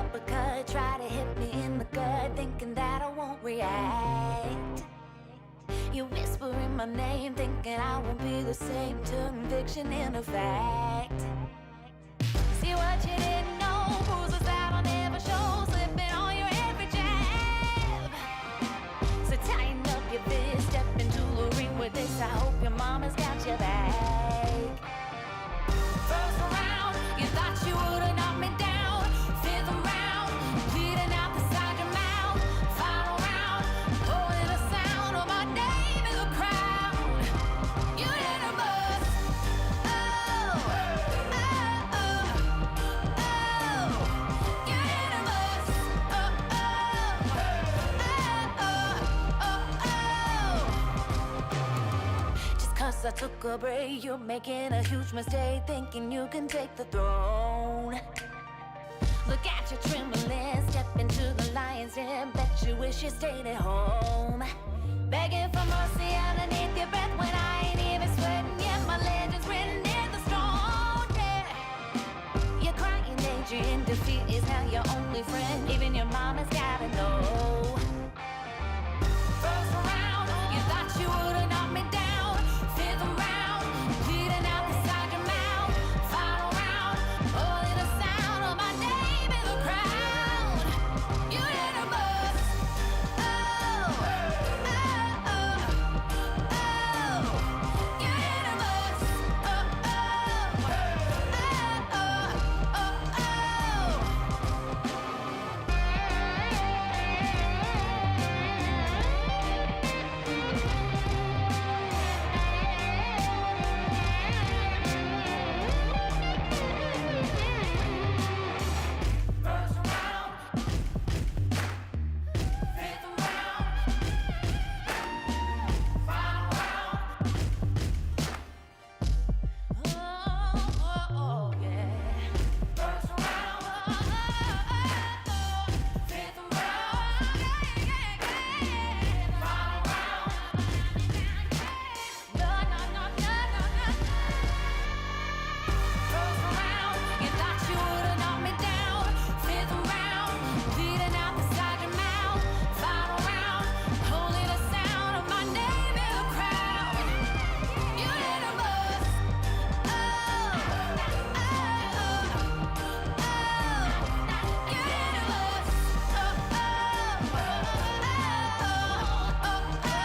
uppercut, try to hit me in the gut, thinking that I won't react. You whispering my name, thinking I won't be the same. Turn fiction into fact. See what you didn't know, bruises that'll never show, slipping on your every jab. So tighten up your fist, step into the ring with this. I hope your mama's got your back. First round, you thought you would've knocked me down. Fifth round, bleeding out the side of your mouth. Final round, pulling the sound of my name in the crowd. You didn't bust. Oh, oh, oh, oh. You didn't bust. Oh, oh, oh, oh, oh. Just 'cause I took a break, you're making a huge mistake, thinking you can take the throne. Look at you trembling, step into the lion's den, bet you wish you stayed at home. Begging for mercy underneath your breath when I ain't even sweating yet. My legend's written in the stone, yeah. You're crying age, you're in defeat is now your only friend. Even your mama's gotta know. First round, you thought you would've knocked me down. Fifth round, bleeding out the side of your mouth. Final round, only the sound of my name in the crowd. You didn't bust. Oh, oh, oh, oh. You didn't bust. Oh, oh, oh, oh, oh, First round, fifth round, final round. Oh, yeah. First round, fifth round, final round. No, no, no, no, no, no. First round, you thought you would've knocked me down. Fifth round, bleeding out the side of your mouth. Final round, only the sound of my name in the crowd. You didn't bust. Oh, oh, oh, oh. You didn't bust. Oh, oh, oh,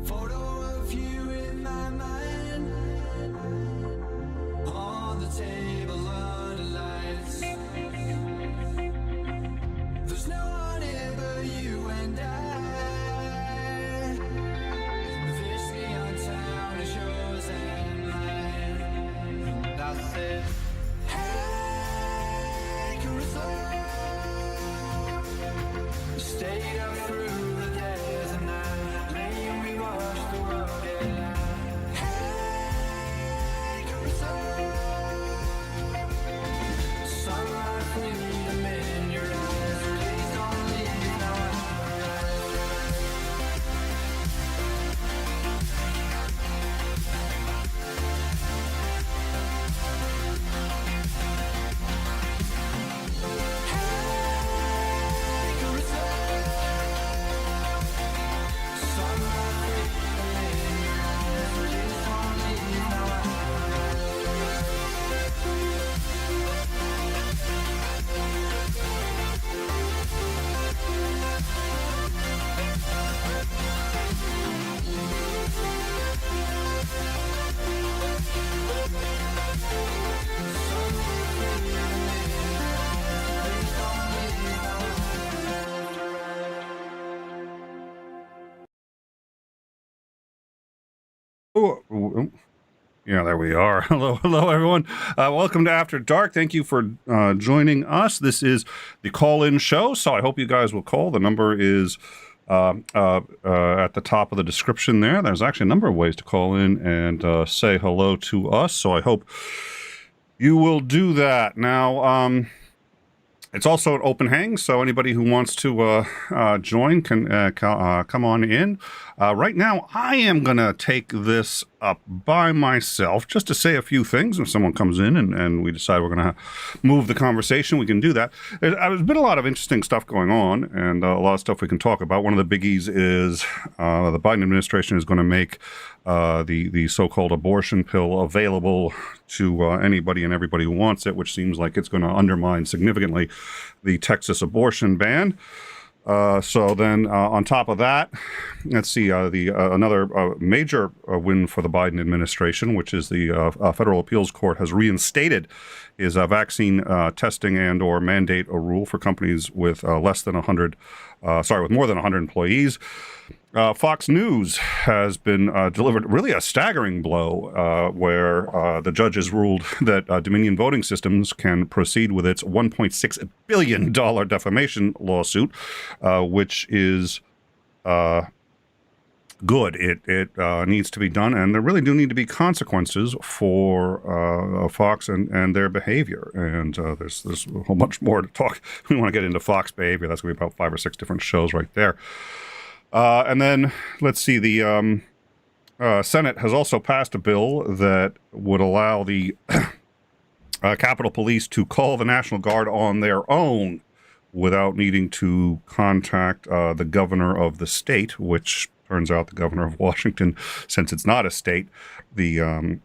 Photo of you in my mind, on the table under lights. There's no one here but you and I. This neon town is yours and mine. And I said, hey, you stayed up through the days and night, laying we watched the world get light. Hey, sunlight freedom in your eyes. Please don't leave now. Oh, yeah, there we are. Hello, everyone. Welcome to After Dark. Thank you for joining us. This is the call-in show, so I hope you guys will call. The number is at the top of the description there. There's actually a number of ways to call in and say hello to us, so I hope you will do that. Now, it's also an open hang, so anybody who wants to join can come on in. Right now, I am going to take this up by myself just to say a few things. If someone comes in and we decide we're going to move the conversation, we can do that. There's been a lot of interesting stuff going on and a lot of stuff we can talk about. One of the biggies is the Biden administration is going to make the so-called abortion pill available to anybody and everybody who wants it, which seems like it's going to undermine significantly the Texas abortion ban. So then on top of that, let's see, another major win for the Biden administration, which is the Federal Appeals Court has reinstated his vaccine testing and or mandate a rule for companies with with more than 100 employees. Fox News has been delivered really a staggering blow where the judges ruled that Dominion Voting Systems can proceed with its $1.6 billion defamation lawsuit, which is good. It needs to be done, and there really do need to be consequences for Fox and their behavior. And there's a whole bunch more to talk. We want to get into Fox behavior. That's going to be about 5 or 6 different shows right there. And then, let's see, the Senate has also passed a bill that would allow the Capitol Police to call the National Guard on their own without needing to contact the governor of the state, which turns out the governor of Washington, since it's not a state, the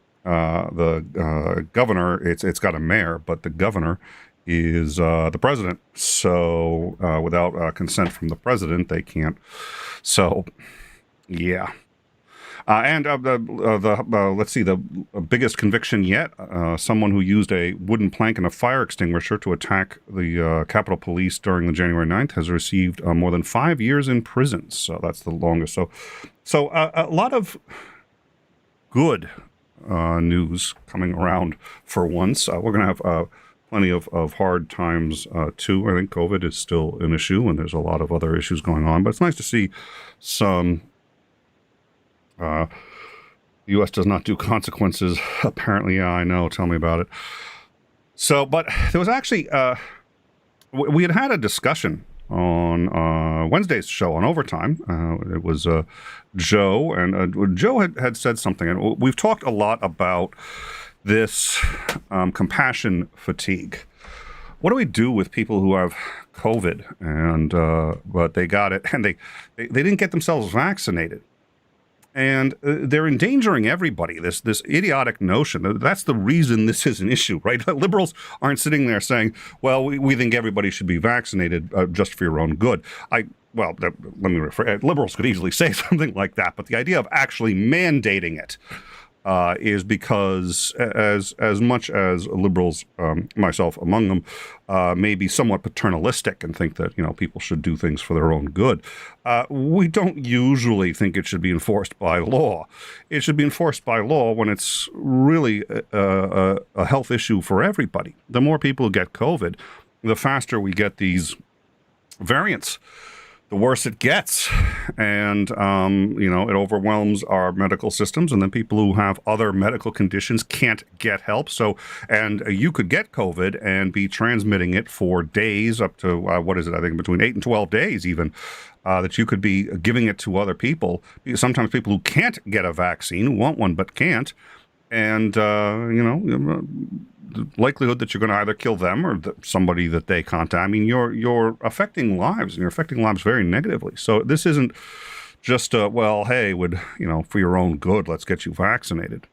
governor, it's got a mayor, but the governor is the president. So without consent from the president, they can't. So, yeah. And let's see, the biggest conviction yet, someone who used a wooden plank and a fire extinguisher to attack the Capitol Police during the January 9th has received more than 5 years in prison. So that's the longest. So a lot of good news coming around for once. We're going to have plenty of hard times, too. I think COVID is still an issue, and there's a lot of other issues going on. But it's nice to see some... the U.S. does not do consequences. Apparently, yeah, I know. Tell me about it. So, but there was actually... we had a discussion on Wednesday's show on Overtime. It was Joe, and Joe had said something. And we've talked a lot about this compassion fatigue. What do we do with people who have COVID and but they got it and they didn't get themselves vaccinated, and they're endangering everybody? This idiotic notion. That's the reason this is an issue, right? Liberals aren't sitting there saying, "Well, we think everybody should be vaccinated just for your own good." Let me rephrase. Liberals could easily say something like that, but the idea of actually mandating it is because as much as liberals, myself among them, may be somewhat paternalistic and think that, people should do things for their own good, we don't usually think it should be enforced by law. It should be enforced by law when it's really a health issue for everybody. The more people who get COVID, the faster we get these variants, the worse it gets. And, it overwhelms our medical systems, and then people who have other medical conditions can't get help. So, and you could get COVID and be transmitting it for days, up to, I think between 8 and 12 days even, that you could be giving it to other people. Sometimes people who can't get a vaccine, who want one but can't. And, the likelihood that you're going to either kill them or somebody that they contact. I mean, you're affecting lives, and you're affecting lives very negatively. So this isn't just for your own good, let's get you vaccinated.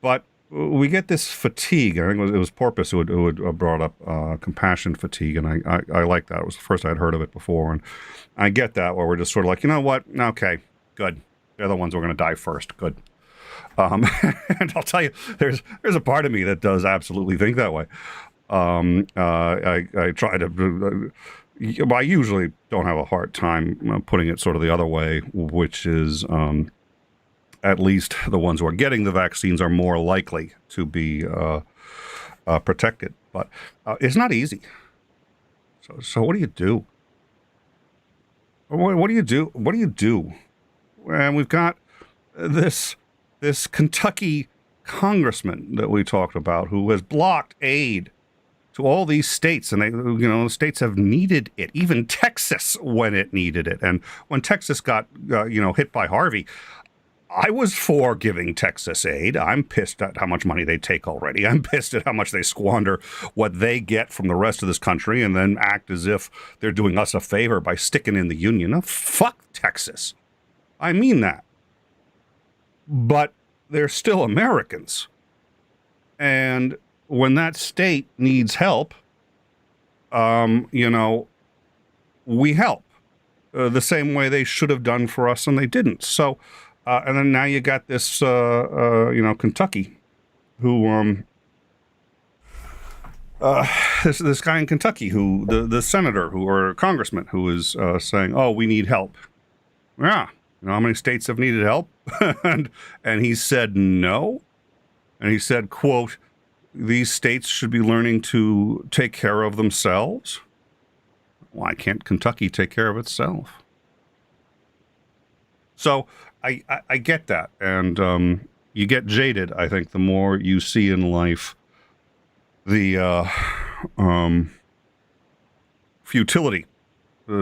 But we get this fatigue. I think it was Porpoise who had brought up compassion fatigue, and I like that. It was the first I'd heard of it before, and I get that, where we're just sort of like, you know what? Okay, good. They're the ones who are going to die first. Good. And I'll tell you, there's a part of me that does absolutely think that way. I try to. I usually don't have a hard time putting it sort of the other way, which is at least the ones who are getting the vaccines are more likely to be protected. But it's not easy. So what do you do? What do you do? What do you do? And we've got this Kentucky congressman that we talked about who has blocked aid to all these states, and the states have needed it. Even Texas when it needed it, and when Texas got hit by Harvey, I was for giving Texas aid. I'm pissed at how much money they take already. I'm pissed at how much they squander what they get from the rest of this country, and then act as if they're doing us a favor by sticking in the union. Now, fuck Texas. I mean that, but they're still Americans, and when that state needs help, we help the same way they should have done for us, and they didn't. So, and then now you got this, Kentucky, who, this guy in Kentucky, who the senator or congressman who is saying, "Oh, we need help." Yeah, you know how many states have needed help, and he said no, and he said, quote, "These states should be learning to take care of themselves." Why can't Kentucky take care of itself? So I get that. And you get jaded, I think, the more you see in life the futility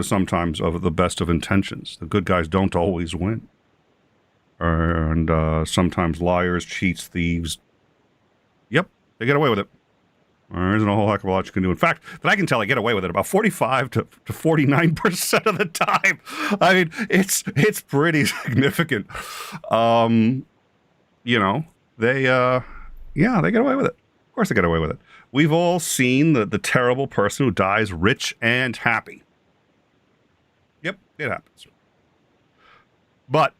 sometimes of the best of intentions. The good guys don't always win. And sometimes liars, cheats, thieves, yep, they get away with it. There isn't a whole heck of a lot you can do. In fact, that I can tell, I get away with it about 45 to 49% of the time. I mean, it's pretty significant. They get away with it. Of course they get away with it. We've all seen the terrible person who dies rich and happy. Yep, it happens. But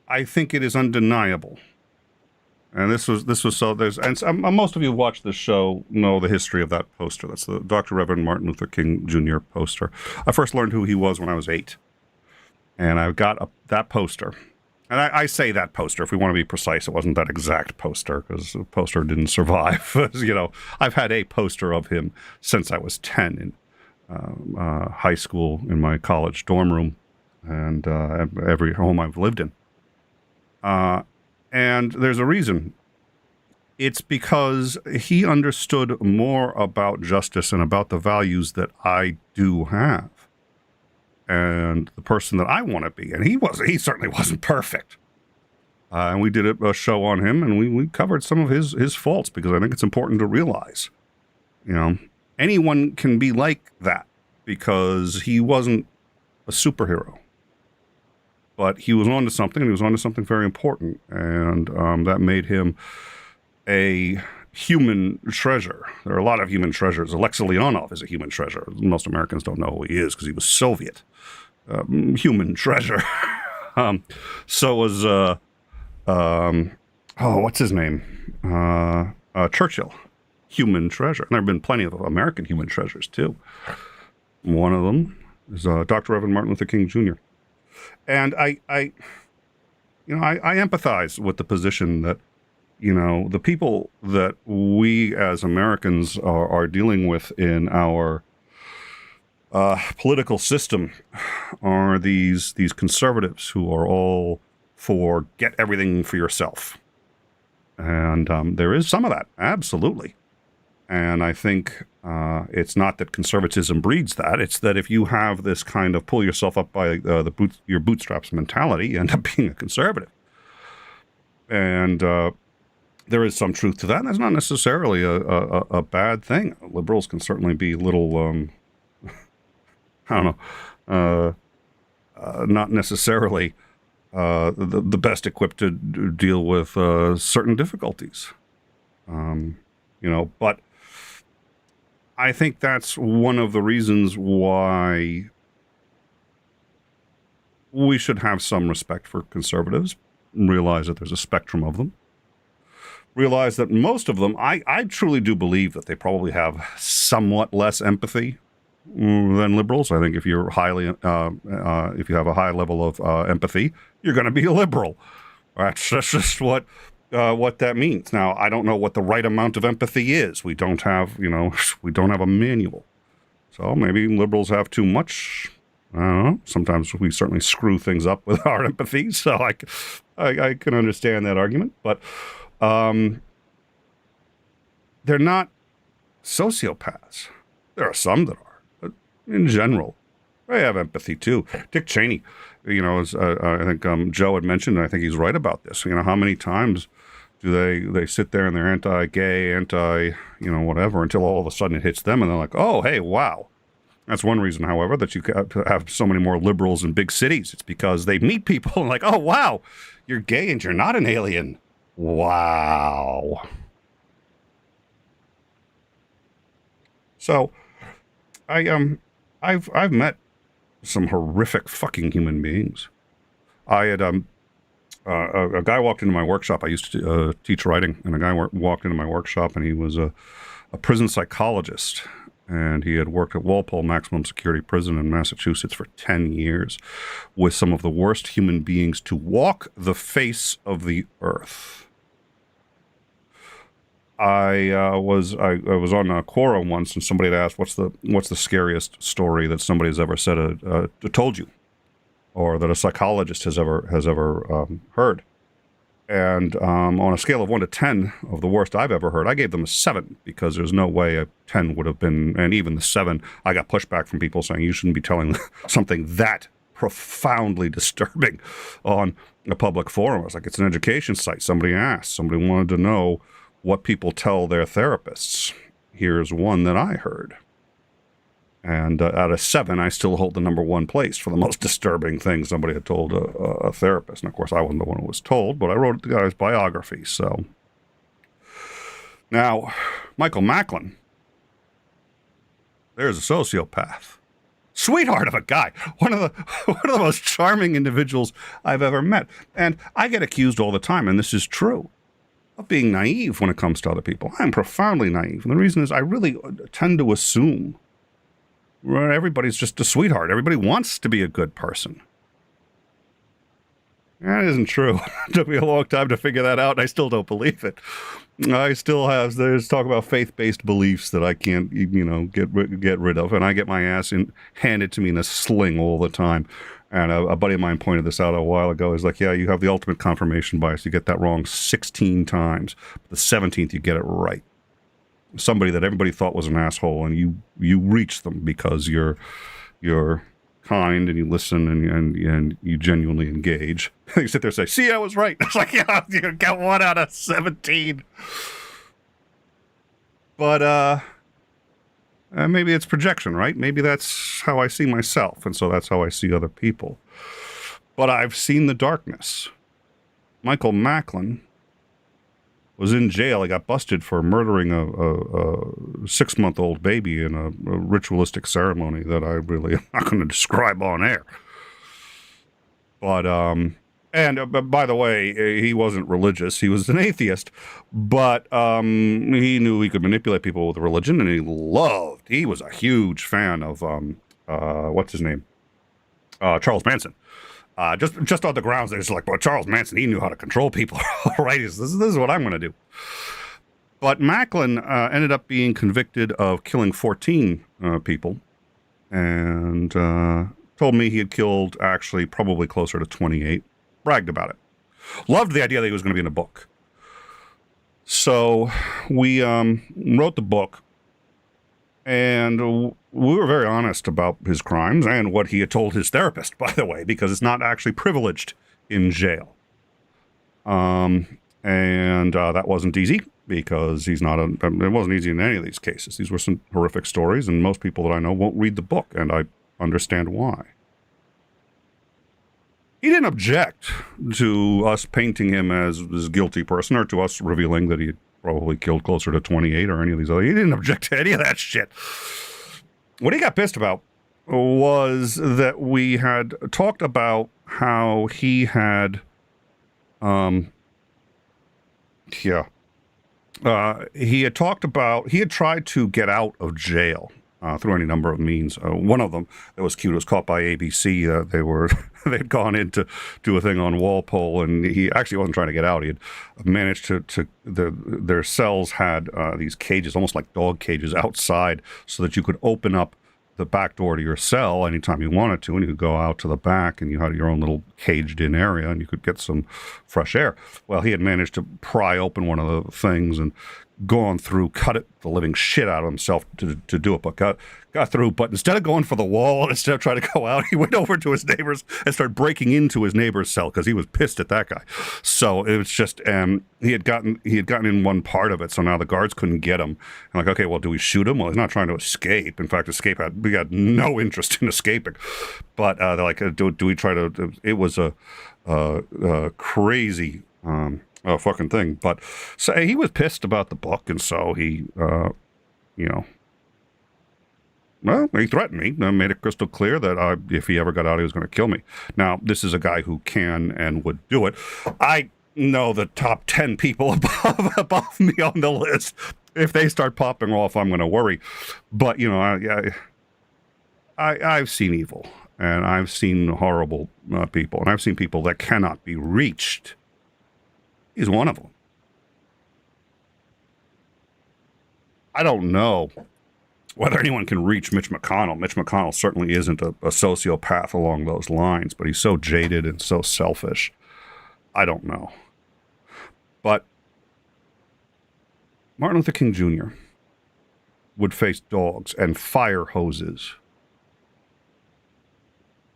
I think it is undeniable. And this was so most of you who watch this show know the history of that poster. That's the Dr. Reverend Martin Luther King Jr. poster. I first learned who he was when I was 8. And I've got that poster. And I say that poster, if we want to be precise, it wasn't that exact poster, because the poster didn't survive. I've had a poster of him since I was 10 in high school, in my college dorm room, and every home I've lived in. And there's a reason. It's because he understood more about justice and about the values that I do have, and the person that I want to be. And he certainly wasn't perfect. And we did a show on him, and we covered some of his faults, because I think it's important to realize, anyone can be like that, because he wasn't a superhero. But he was on to something, and he was on to something very important, and that made him a human treasure. There are a lot of human treasures. Alexei Leonov is a human treasure. Most Americans don't know who he is because he was Soviet. Human treasure. So was, what's his name? Churchill. Human treasure. And there have been plenty of American human treasures, too. One of them is Dr. Reverend Martin Luther King Jr. And I empathize with the position that, the people that we as Americans are dealing with in our political system are these conservatives who are all for get everything for yourself. And there is some of that, absolutely. And I think it's not that conservatism breeds that. It's that if you have this kind of pull yourself up by your bootstraps mentality, you end up being a conservative. And there is some truth to that. And that's not necessarily a bad thing. Liberals can certainly be a little, not necessarily the best equipped to deal with certain difficulties. But I think that's one of the reasons why we should have some respect for conservatives, realize that there's a spectrum of them, realize that most of them, I truly do believe that they probably have somewhat less empathy than liberals. I think if you're if you have a high level of empathy, you're going to be a liberal. That's just what that means. Now, I don't know what the right amount of empathy is. We don't have, a manual. So maybe liberals have too much. I don't know. Sometimes we certainly screw things up with our empathy, so I can understand that argument. But they're not sociopaths. There are some that are, but in general, I have empathy too. Dick Cheney, as I think Joe had mentioned, and I think he's right about this. How many times do they sit there and they're anti-gay, whatever, until all of a sudden it hits them and they're like, oh, hey, wow. That's one reason, however, that you have so many more liberals in big cities. It's because they meet people and like, oh, wow, you're gay and you're not an alien. Wow. So I've met some horrific fucking human beings. I had a guy walked into my workshop. I used to teach writing, and a guy walked into my workshop, and he was a prison psychologist, and he had worked at Walpole Maximum Security Prison in Massachusetts for 10 years with some of the worst human beings to walk the face of the earth. I was on a Quora once, and somebody had asked, "What's the scariest story that somebody has ever said told you, or that a psychologist has ever heard?" And on a scale of 1 to 10 of the worst I've ever heard, I gave them a 7 because there's no way a 10 would have been, and even the 7, I got pushback from people saying you shouldn't be telling something that profoundly disturbing on a public forum. I was like, it's an education site. Somebody asked. Somebody wanted to know what people tell their therapists. Here's one that I heard. And out of 7, I still hold the number 1 place for the most disturbing thing somebody had told a therapist. And of course, I wasn't the one who was told, but I wrote the guy's biography. So now, Michael Macklin, there's a sociopath. Sweetheart of a guy. One of the most charming individuals I've ever met. And I get accused all the time, and this is true, of being naive when it comes to other people. I'm profoundly naive. And the reason is I really tend to assume everybody's just a sweetheart. Everybody wants to be a good person. That isn't true. It took me a long time to figure that out, and I still don't believe it. There's talk about faith-based beliefs that I can't, get rid of, and I get my ass handed to me in a sling all the time. And a buddy of mine pointed this out a while ago. He's like, yeah, you have the ultimate confirmation bias. You get that wrong 16 times. But the 17th, you get it right. Somebody that everybody thought was an asshole, and you reach them because you're kind and you listen and you genuinely engage. You sit there and say, see, I was right. It's like, yeah, you got 1 out of 17. But maybe it's projection, right? Maybe that's how I see myself, and so that's how I see other people. But I've seen the darkness. Michael Macklin was in jail. He got busted for murdering a 6-month-old baby in a ritualistic ceremony that I really am not going to describe on air. But, by the way, he wasn't religious. He was an atheist, but he knew he could manipulate people with religion, and he was a huge fan of, what's his name? Charles Manson. Just on the grounds that it's like, well, Charles Manson, he knew how to control people. All right, this is what I'm going to do. But Macklin ended up being convicted of killing 14 people, and told me he had killed actually probably closer to 28. Bragged about it. Loved the idea that he was going to be in a book. So we wrote the book, and we were very honest about his crimes and what he had told his therapist, by the way, because it's not actually privileged in jail. And that wasn't easy, because it wasn't easy in any of these cases. These were some horrific stories, and most people that I know won't read the book, and I understand why. He didn't object to us painting him as this guilty person, or to us revealing that he had probably killed closer to 28 or any of these other. He didn't object to any of that shit. What he got pissed about was that we had talked about how he had, he had tried to get out of jail through any number of means. One of them that was cute was caught by ABC. They'd gone in to do a thing on Walpole, and he actually wasn't trying to get out. He had managed their cells had these cages, almost like dog cages, outside, so that you could open up the back door to your cell anytime you wanted to, and you could go out to the back, and you had your own little caged-in area, and you could get some fresh air. Well, he had managed to pry open one of the things and gone through, cut the living shit out of himself to do it, but got through. But instead of going for the wall, instead of trying to go out, he went over to his neighbor's and started breaking into his neighbor's cell because he was pissed at that guy. So it was just, he had gotten in one part of it, so now the guards couldn't get him. And like, okay, well, do we shoot him? Well, he's not trying to escape. In fact, we had no interest in escaping. But they're like, do we try to? It was a crazy. Fucking thing. But so he was pissed about the book, and so he, well, he threatened me and made it crystal clear that if he ever got out, he was going to kill me. Now, this is a guy who can and would do it. I know the top 10 people above me on the list. If they start popping off, I'm going to worry. But, I've seen evil, and I've seen horrible people, and I've seen people that cannot be reached. He's one of them. I don't know whether anyone can reach Mitch McConnell. Mitch McConnell certainly isn't a sociopath along those lines, but he's so jaded and so selfish. I don't know. But Martin Luther King Jr. would face dogs and fire hoses,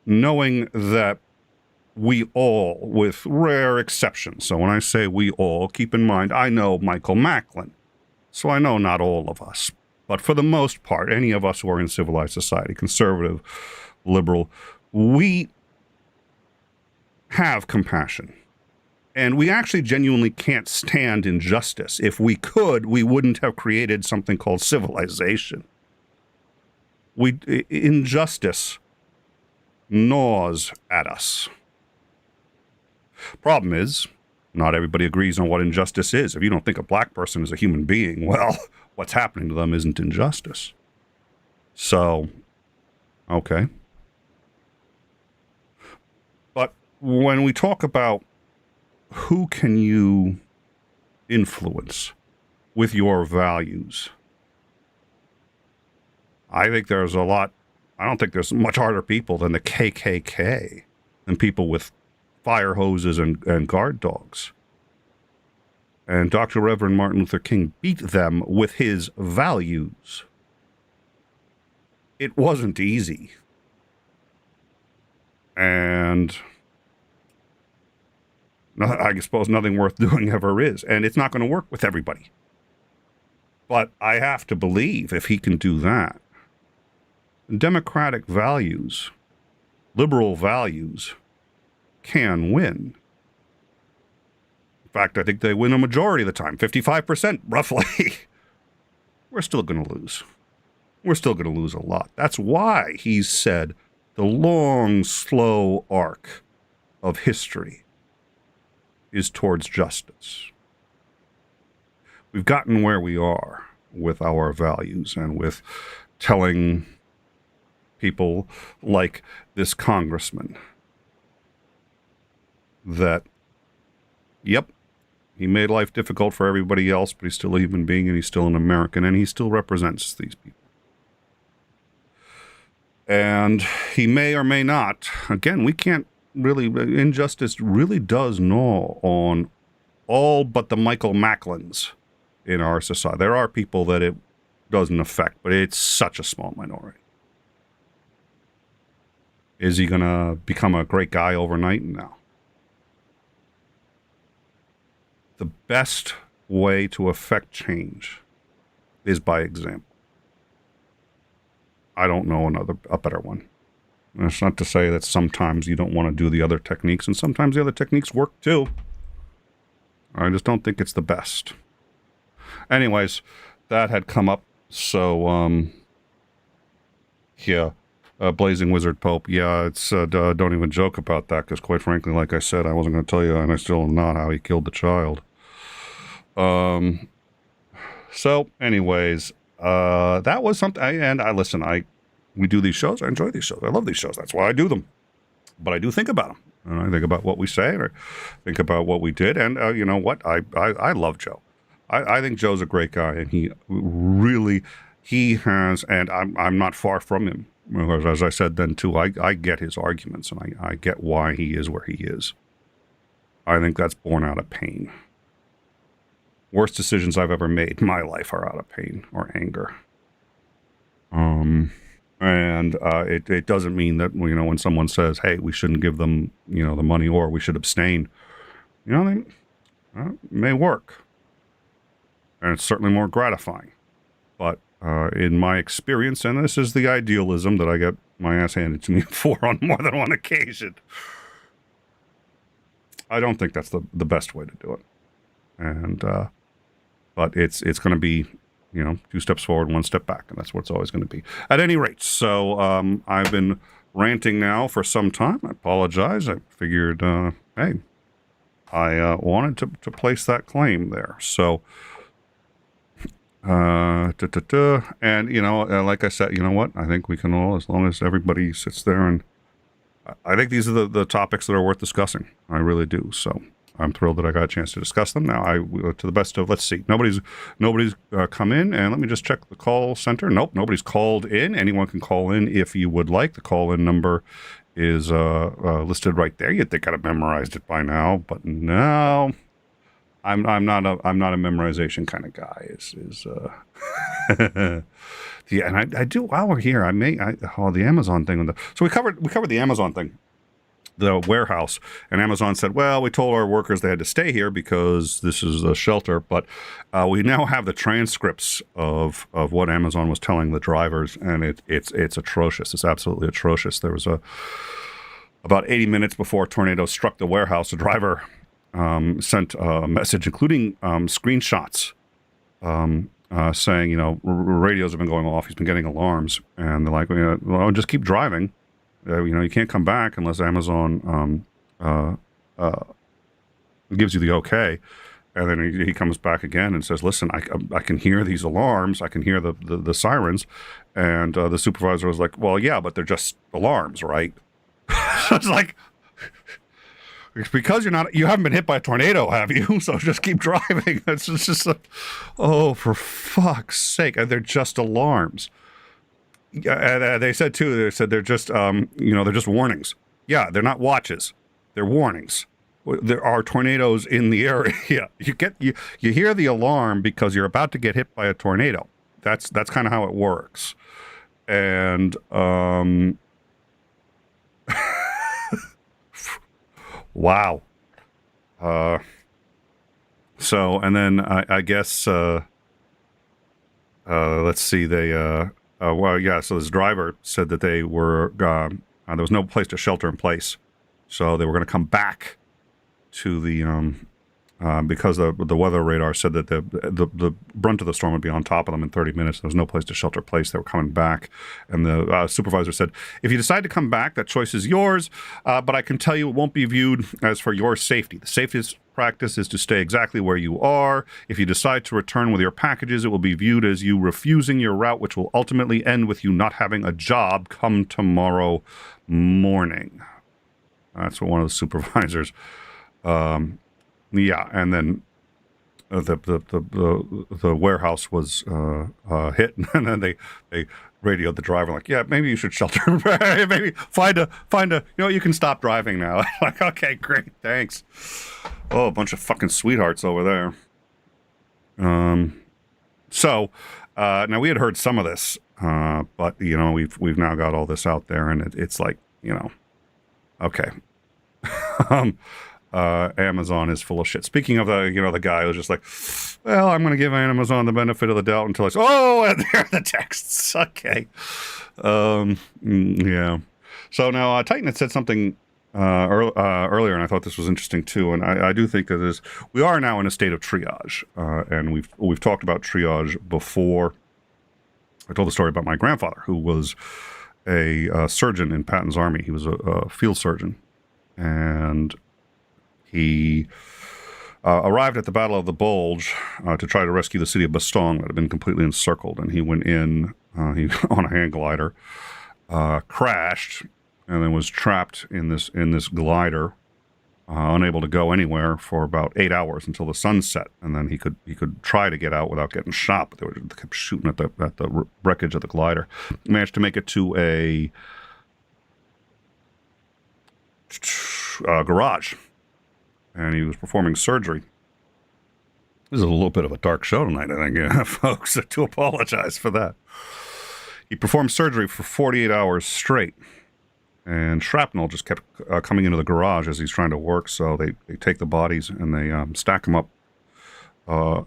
knowing that we all, with rare exceptions. So when I say we all, keep in mind, I know Michael Macklin. So I know not all of us. But for the most part, any of us who are in civilized society, conservative, liberal, we have compassion. And we actually genuinely can't stand injustice. If we could, we wouldn't have created something called civilization. Injustice gnaws at us. Problem is, not everybody agrees on what injustice is. If you don't think a black person is a human being, well, what's happening to them isn't injustice. So, okay. But when we talk about who can you influence with your values, I think there's a lot. I don't think there's much harder people than the KKK, than people with fire hoses and guard dogs. And Dr. Reverend Martin Luther King beat them with his values. It wasn't easy. And I suppose nothing worth doing ever is. And it's not going to work with everybody. But I have to believe if he can do that, democratic values, liberal values, can win. In fact, I think they win a majority of the time, 55% roughly. We're still going to lose. We're still going to lose a lot. That's why he's said the long, slow arc of history is towards justice. We've gotten where we are with our values and with telling people like this congressman that, yep, he made life difficult for everybody else, but he's still a human being and he's still an American and he still represents these people. And he may or may not, again, we can't really, injustice really does gnaw on all but the Michael Macklins in our society. There are people that it doesn't affect, but it's such a small minority. Is he going to become a great guy overnight? No. The best way to affect change is by example. I don't know a better one. And it's not to say that sometimes you don't want to do the other techniques, and sometimes the other techniques work too. I just don't think it's the best. Anyways, that had come up, so, yeah. Blazing Wizard Pope, yeah, it's, don't even joke about that, because quite frankly, like I said, I wasn't going to tell you, and I still am not, how he killed the child. So, anyways, that was something, and we do these shows, I enjoy these shows, I love these shows, that's why I do them. But I do think about them, and I think about what we say, and I think about what we did, and you know what, I love Joe. I think Joe's a great guy, and he really, he has, and I'm not far from him. As I said then too, I get his arguments, and I get why he is where he is. I think that's born out of pain. Worst decisions I've ever made in my life are out of pain or anger. It doesn't mean that, when someone says, hey, we shouldn't give them, the money, or we should abstain, it may work. And it's certainly more gratifying. But in my experience, and this is the idealism that I get my ass handed to me for on more than one occasion, I don't think that's the best way to do it. And but it's going to be, 2 steps forward, 1 step back, and that's what it's always going to be. At any rate, so I've been ranting now for some time. I apologize. I figured, hey, I wanted to place that claim there. So, and, like I said, you know what? I think we can all, as long as everybody sits there, and I think these are the topics that are worth discussing. I really do. So I'm thrilled that I got a chance to discuss them. Now, to the best of, let's see, nobody's come in, and let me just check the call center. Nope, nobody's called in. Anyone can call in if you would like. The call-in number is listed right there. You'd think I'd have memorized it by now, but no, I'm not a memorization kind of guy. Yeah, and I do, while we're here, the Amazon thing. So we covered the Amazon thing, the warehouse, and Amazon said, well, we told our workers they had to stay here because this is a shelter, but we now have the transcripts of what Amazon was telling the drivers, and it's atrocious. It's absolutely atrocious. There was about 80 minutes before a tornado struck the warehouse, a driver sent a message, including screenshots, saying, radios have been going off. He's been getting alarms, and they're like, well, just keep driving. You can't come back unless Amazon gives you the okay. And then he comes back again and says, listen, I can hear these alarms. I can hear the sirens. And the supervisor was like, well, yeah, but they're just alarms, right? It's like, it's because you haven't been hit by a tornado, have you? So just keep driving. It's just oh, for fuck's sake. And they're just alarms. They said they're just, they're just warnings. Yeah, they're not watches. They're warnings. There are tornadoes in the area. You hear the alarm because you're about to get hit by a tornado. That's kind of how it works. And wow. So, and then I guess let's see. They so this driver said that they were there was no place to shelter in place, so they were going to come back to the because the weather radar said that the brunt of the storm would be on top of them in 30 minutes. There was no place to shelter in place. They were coming back, and the supervisor said, if you decide to come back, that choice is yours, but I can tell you it won't be viewed as for your safety. The safest practice is to stay exactly where you are. If you decide to return with your packages, it will be viewed as you refusing your route, which will ultimately end with you not having a job come tomorrow morning. That's what one of the supervisors. Yeah, and then the warehouse was hit, and then they radioed the driver like, yeah, maybe you should shelter. Maybe find a you can stop driving now. Like, okay, great, thanks. Oh, a bunch of fucking sweethearts over there. So now we had heard some of this, but we've now got all this out there, and it's like, okay. Amazon is full of shit. Speaking of the guy who was just like, well, I'm going to give Amazon the benefit of the doubt until and there are the texts. Okay. Yeah. So now Titan had said something earlier, and I thought this was interesting too. And I do think that we are now in a state of triage, and we've talked about triage before. I told the story about my grandfather, who was a surgeon in Patton's Army. He was a field surgeon, and he arrived at the Battle of the Bulge to try to rescue the city of Bastogne that had been completely encircled. And he went in on a hang glider, crashed, and then was trapped in this glider unable to go anywhere for about 8 hours until the sun set, and then he could try to get out without getting shot, but they kept shooting at the wreckage of the glider. He managed to make it to a garage, and he was performing surgery. This is a little bit of a dark show tonight, I think, folks. I do apologize for that. He performed surgery for 48 hours straight, and shrapnel just kept coming into the garage as he's trying to work, so they take the bodies and they stack them up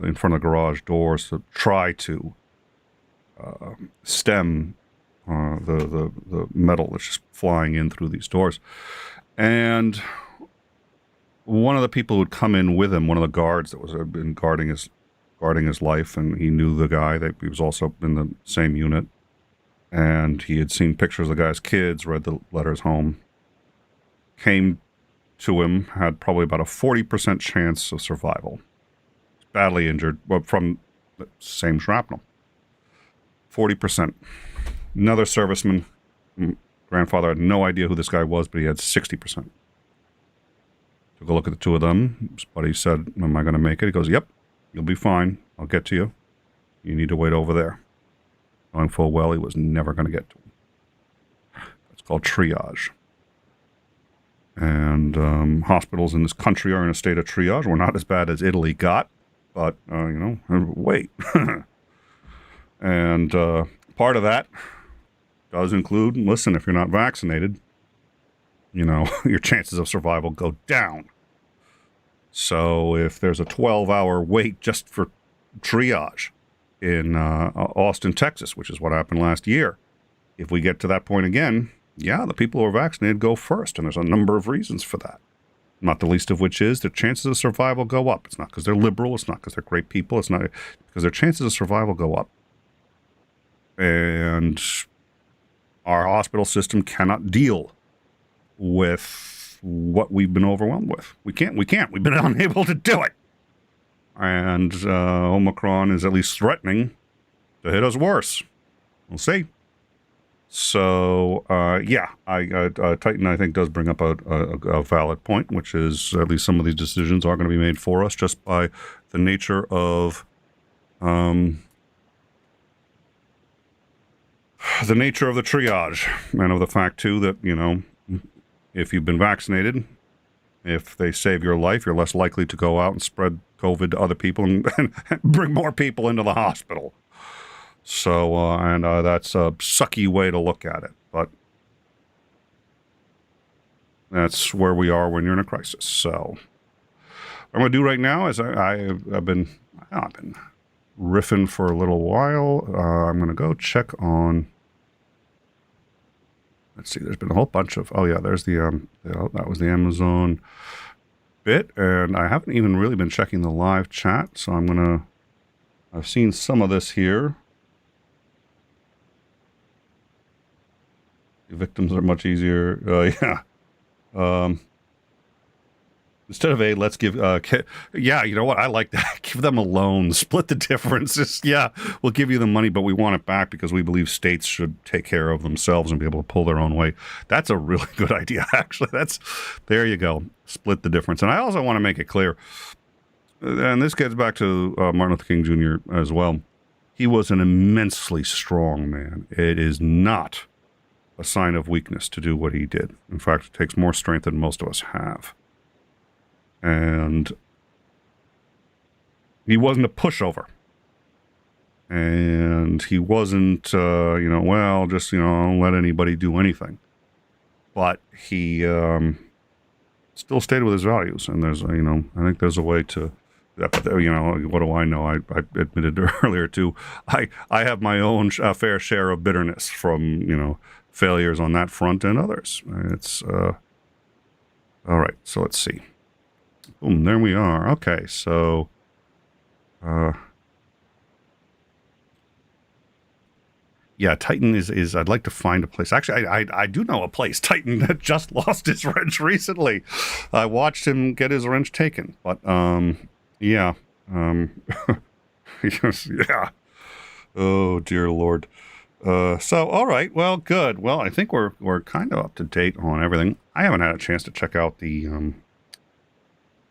in front of the garage doors to try to stem the metal that's just flying in through these doors. And one of the people who had come in with him, one of the guards that had been guarding his life, and he knew the guy, that he was also in the same unit, and he had seen pictures of the guy's kids, read the letters home, came to him, had probably about a 40% chance of survival. Badly injured, well, from the same shrapnel. 40%. Another serviceman, grandfather had no idea who this guy was, but he had 60%. Took a look at the two of them. His buddy said, "Am I going to make it?" He goes, "Yep, you'll be fine. I'll get to you. You need to wait over there." Knowing full well he was never going to get to him. It's called triage. And hospitals in this country are in a state of triage. We're not as bad as Italy got, but, wait. And part of that does include, listen, if you're not vaccinated, your chances of survival go down. So if there's a 12-hour wait just for triage in Austin, Texas, which is what happened last year, if we get to that point again, yeah, the people who are vaccinated go first, and there's a number of reasons for that. Not the least of which is their chances of survival go up. It's not because they're liberal. It's not because they're great people. It's not because their chances of survival go up. And our hospital system cannot deal with what we've been overwhelmed with. We can't. We've been unable to do it. And Omicron is at least threatening to hit us worse. We'll see. So, Titan, I think, does bring up a valid point, which is at least some of these decisions are going to be made for us just by the nature of the triage, and of the fact, too, that, if you've been vaccinated, if they save your life, you're less likely to go out and spread COVID to other people and bring more people into the hospital. So, that's a sucky way to look at it, but that's where we are when you're in a crisis. So, what I'm going to do right now is I've been riffing for a little while. I'm going to go check on. Let's see. There's been a whole bunch of. Oh yeah, there's that was the Amazon bit, and I haven't even really been checking the live chat. So I've seen some of this here. The victims are much easier. Instead of let's give, you know what? I like that. Give them a loan, split the difference. We'll give you the money, but we want it back because we believe states should take care of themselves and be able to pull their own weight. That's a really good idea, actually. There you go. Split the difference. And I also want to make it clear, and this gets back to Martin Luther King Jr. as well. He was an immensely strong man. It is not a sign of weakness to do what he did. In fact, it takes more strength than most of us have. And he wasn't a pushover. And he wasn't, don't let anybody do anything. But he still stayed with his values. And there's, I think there's a way to, what do I know? I admitted earlier, too. I have my own fair share of bitterness from, failures on that front and others. It's, all right, so let's see. Boom, there we are. Okay, so, Titan is I'd like to find a place. Actually, I do know a place. Titan just lost his wrench recently. I watched him get his wrench taken, but, yes, yeah. Oh, dear Lord. So, all right, well, good. Well, I think we're kind of up to date on everything. I haven't had a chance to check out the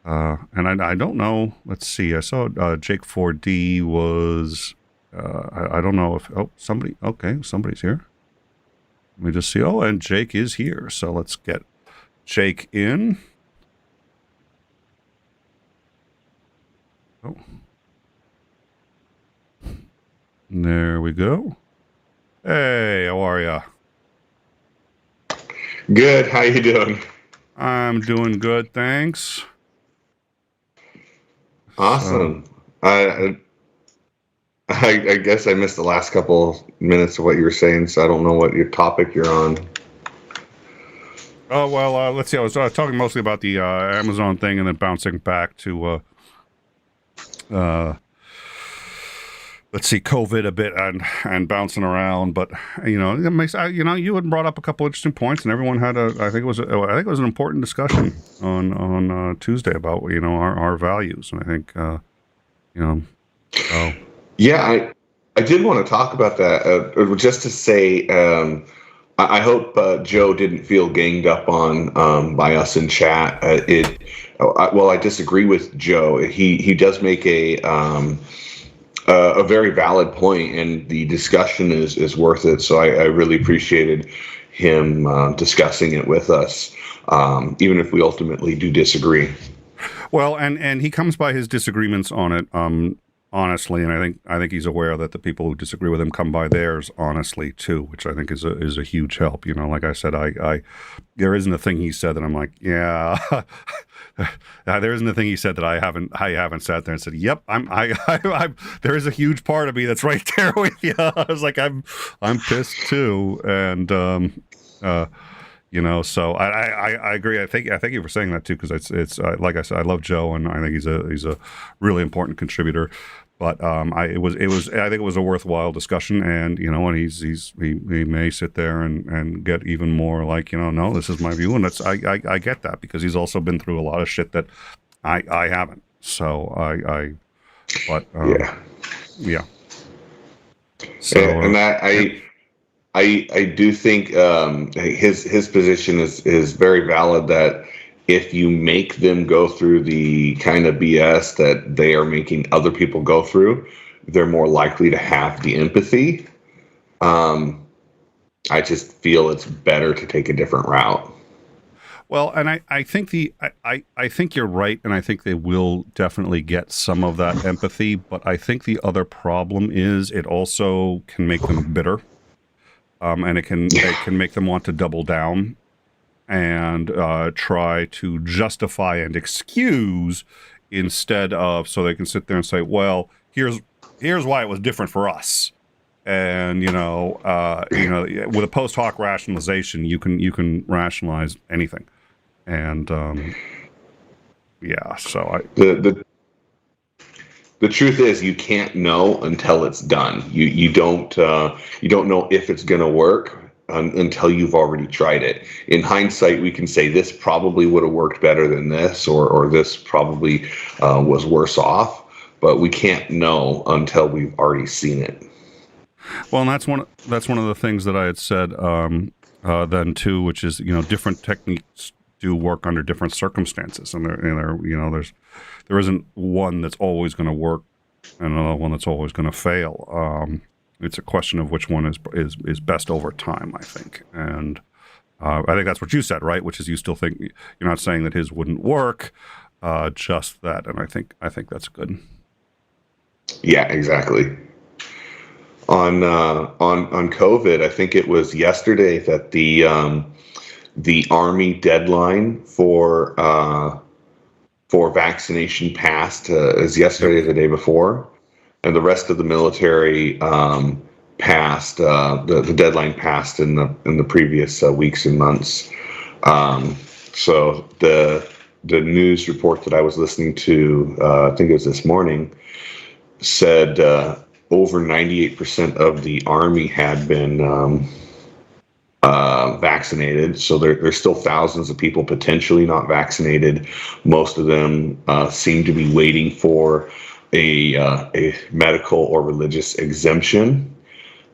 And I don't know. Let's see. I saw Jake4D was. I don't know if. Oh, somebody. Okay, somebody's here. Let me just see. Oh, and Jake is here. So let's get Jake in. Oh. There we go. Hey, how are ya? Good. How you doing? I'm doing good, thanks. Awesome. I guess I missed the last couple minutes of what you were saying, so I don't know what your topic you're on. Oh, well, let's see. I was talking mostly about the Amazon thing and then bouncing back to, let's see, COVID a bit and bouncing around. But, you know, it makes, you had brought up a couple interesting points, and everyone had I think it was an important discussion on Tuesday about, you know, our values. And I think, you know, Yeah, I did want to talk about that. Just to say, I hope Joe didn't feel ganged up on by us in chat. Well, I disagree with Joe. He does make a very valid point, and the discussion is worth it. So I really appreciated him discussing it with us, even if we ultimately do disagree. Well, and he comes by his disagreements on it. Honestly, and I think he's aware that the people who disagree with him come by theirs honestly too, which I think is a huge help. You know, like I said, there isn't a thing he said that I'm like, yeah, there isn't a thing he said that I haven't sat there and said, yep, there is a huge part of me that's right there with you. I was like, I'm pissed too, and you know, so I agree. I thank you for saying that too, because it's like I said, I love Joe, and I think he's a really important contributor. But I think it was a worthwhile discussion, and you know, and he may sit there and get even more like, you know, no, this is my view, and I get that, because he's also been through a lot of shit that I haven't. So yeah. So and I do think his position is very valid, that if you make them go through the kind of BS that they are making other people go through, they're more likely to have the empathy. I just feel it's better to take a different route. Well, and I think I think you're right, and I think they will definitely get some of that empathy, but I think the other problem is it also can make them bitter. And it can make them want to double down and try to justify and excuse, instead of, so they can sit there and say, well, here's why it was different for us. And you know, with a post hoc rationalization, you can rationalize anything. And yeah, so the truth is, you can't know until it's done. You don't know if it's going to work until you've already tried it. In hindsight, we can say this probably would have worked better than this, or this probably was worse off, but we can't know until we've already seen it. Well, and that's one of the things that I had said then too, which is, you know, different techniques do work under different circumstances, and there isn't one that's always going to work and another one that's always going to fail. It's a question of which one is best over time, I think. And I think that's what you said, right? Which is, you still think, you're not saying that his wouldn't work, just that. And I think that's good. Yeah, exactly. On COVID, I think it was yesterday that the Army deadline for vaccination passed, as yesterday, the day before, and the rest of the military passed. The deadline passed in the previous weeks and months. So the news report that I was listening to, I think it was this morning, said over 98% of the Army had been vaccinated. So there's still thousands of people potentially not vaccinated. Most of them seem to be waiting for a medical or religious exemption.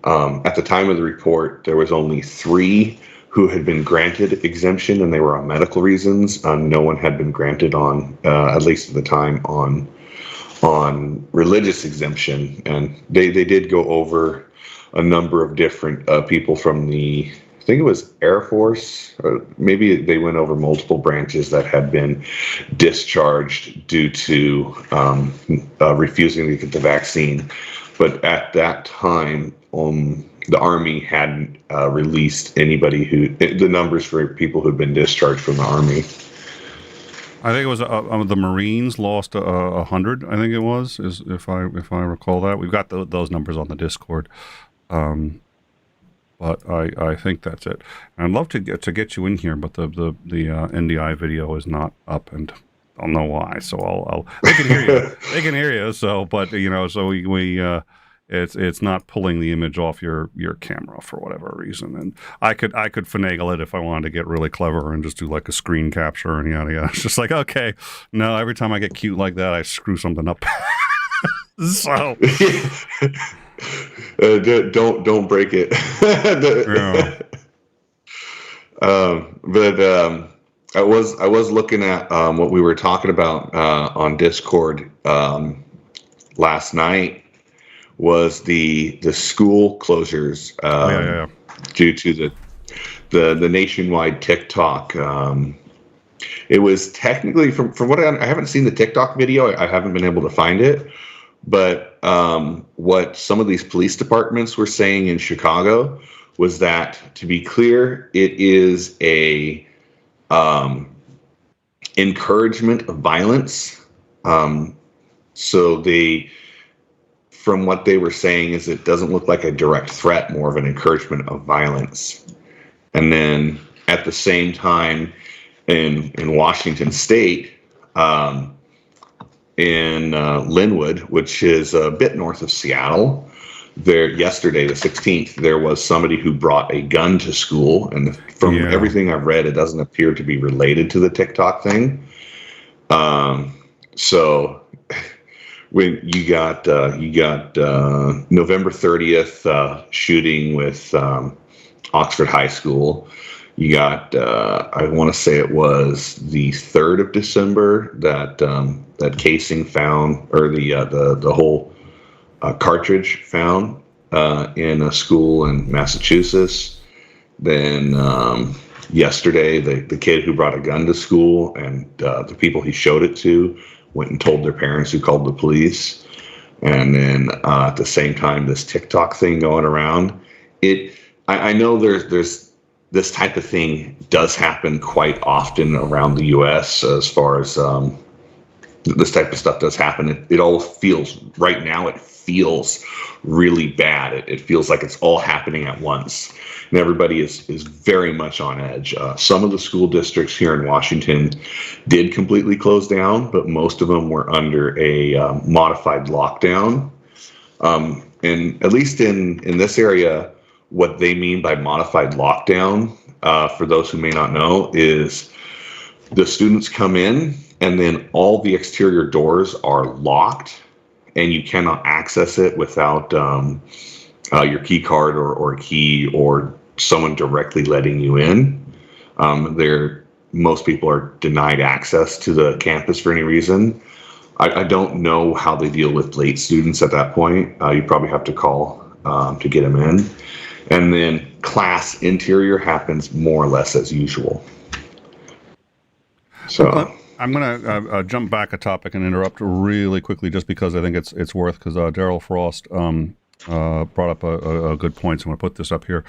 At the time of the report, there was only 3 who had been granted exemption, and they were on medical reasons. No one had been granted on, at least at the time, on religious exemption. And they did go over a number of different people from the, I think it was Air Force, or maybe they went over multiple branches that had been discharged due to refusing to get the vaccine. But at that time, the Army hadn't released anybody the numbers for people who'd been discharged from the Army. I think it was the Marines lost 100. I think it was, if I recall that. We've got those numbers on the Discord, but I think that's it. And I'd love to get you in here, but the NDI video is not up, and I don't know why. So they can hear you. They can hear you. So, but so we it's not pulling the image off your camera for whatever reason. And I could finagle it if I wanted to get really clever and just do like a screen capture and yada yada. It's just like, okay, no, every time I get cute like that, I screw something up. So don't break it. Yeah. But I was looking at what we were talking about on Discord last night. Was the school closures due to the nationwide TikTok? It was technically from what I haven't seen the TikTok video. I haven't been able to find it, but what some of these police departments were saying in Chicago was that, to be clear, it is a encouragement of violence. So from what they were saying, is it doesn't look like a direct threat, more of an encouragement of violence. And then at the same time, in Washington State, in Linwood, which is a bit north of Seattle, there yesterday, the 16th, there was somebody who brought a gun to school, and from everything I've read, it doesn't appear to be related to the TikTok thing. So when you got November 30th shooting with Oxford High School, you got I want to say it was the 3rd of December that casing found, or the whole cartridge found in a school in Massachusetts. Then yesterday, the kid who brought a gun to school, and the people he showed it to went and told their parents, who called the police. And then at the same time, this TikTok thing going around. I know there's this type of thing does happen quite often around the U.S. as far as this type of stuff does happen. It all feels, right now, it feels really bad. It feels like it's all happening at once. And everybody is very much on edge. Some of the school districts here in Washington did completely close down, but most of them were under a modified lockdown. And at least in this area, what they mean by modified lockdown, for those who may not know, is the students come in and then all the exterior doors are locked and you cannot access it without your key card or key or someone directly letting you in. Most people are denied access to the campus for any reason. I don't know how they deal with late students at that point. You probably have to call to get them in. And then class interior happens more or less as usual. So I'm going to jump back a topic and interrupt really quickly, just because I think it's worth, because Daryl Frost brought up a good point, so I'm going to put this up here.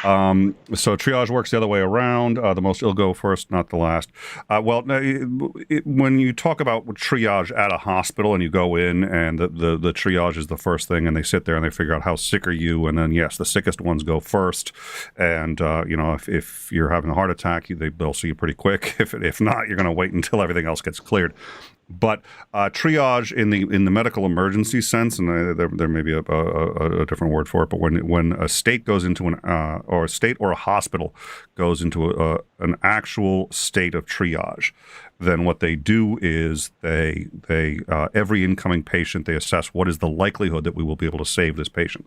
So triage works the other way around. The most ill go first, not the last. When you talk about triage at a hospital and you go in and the triage is the first thing, and they sit there and they figure out how sick are you, and then yes, the sickest ones go first. And if you're having a heart attack, they'll see you pretty quick. If not, you're going to wait until everything else gets cleared. But triage in the medical emergency sense, and there may be a different word for it, but when a state goes into or a state or a hospital goes into an actual state of triage, then what they do is they every incoming patient, they assess what is the likelihood that we will be able to save this patient.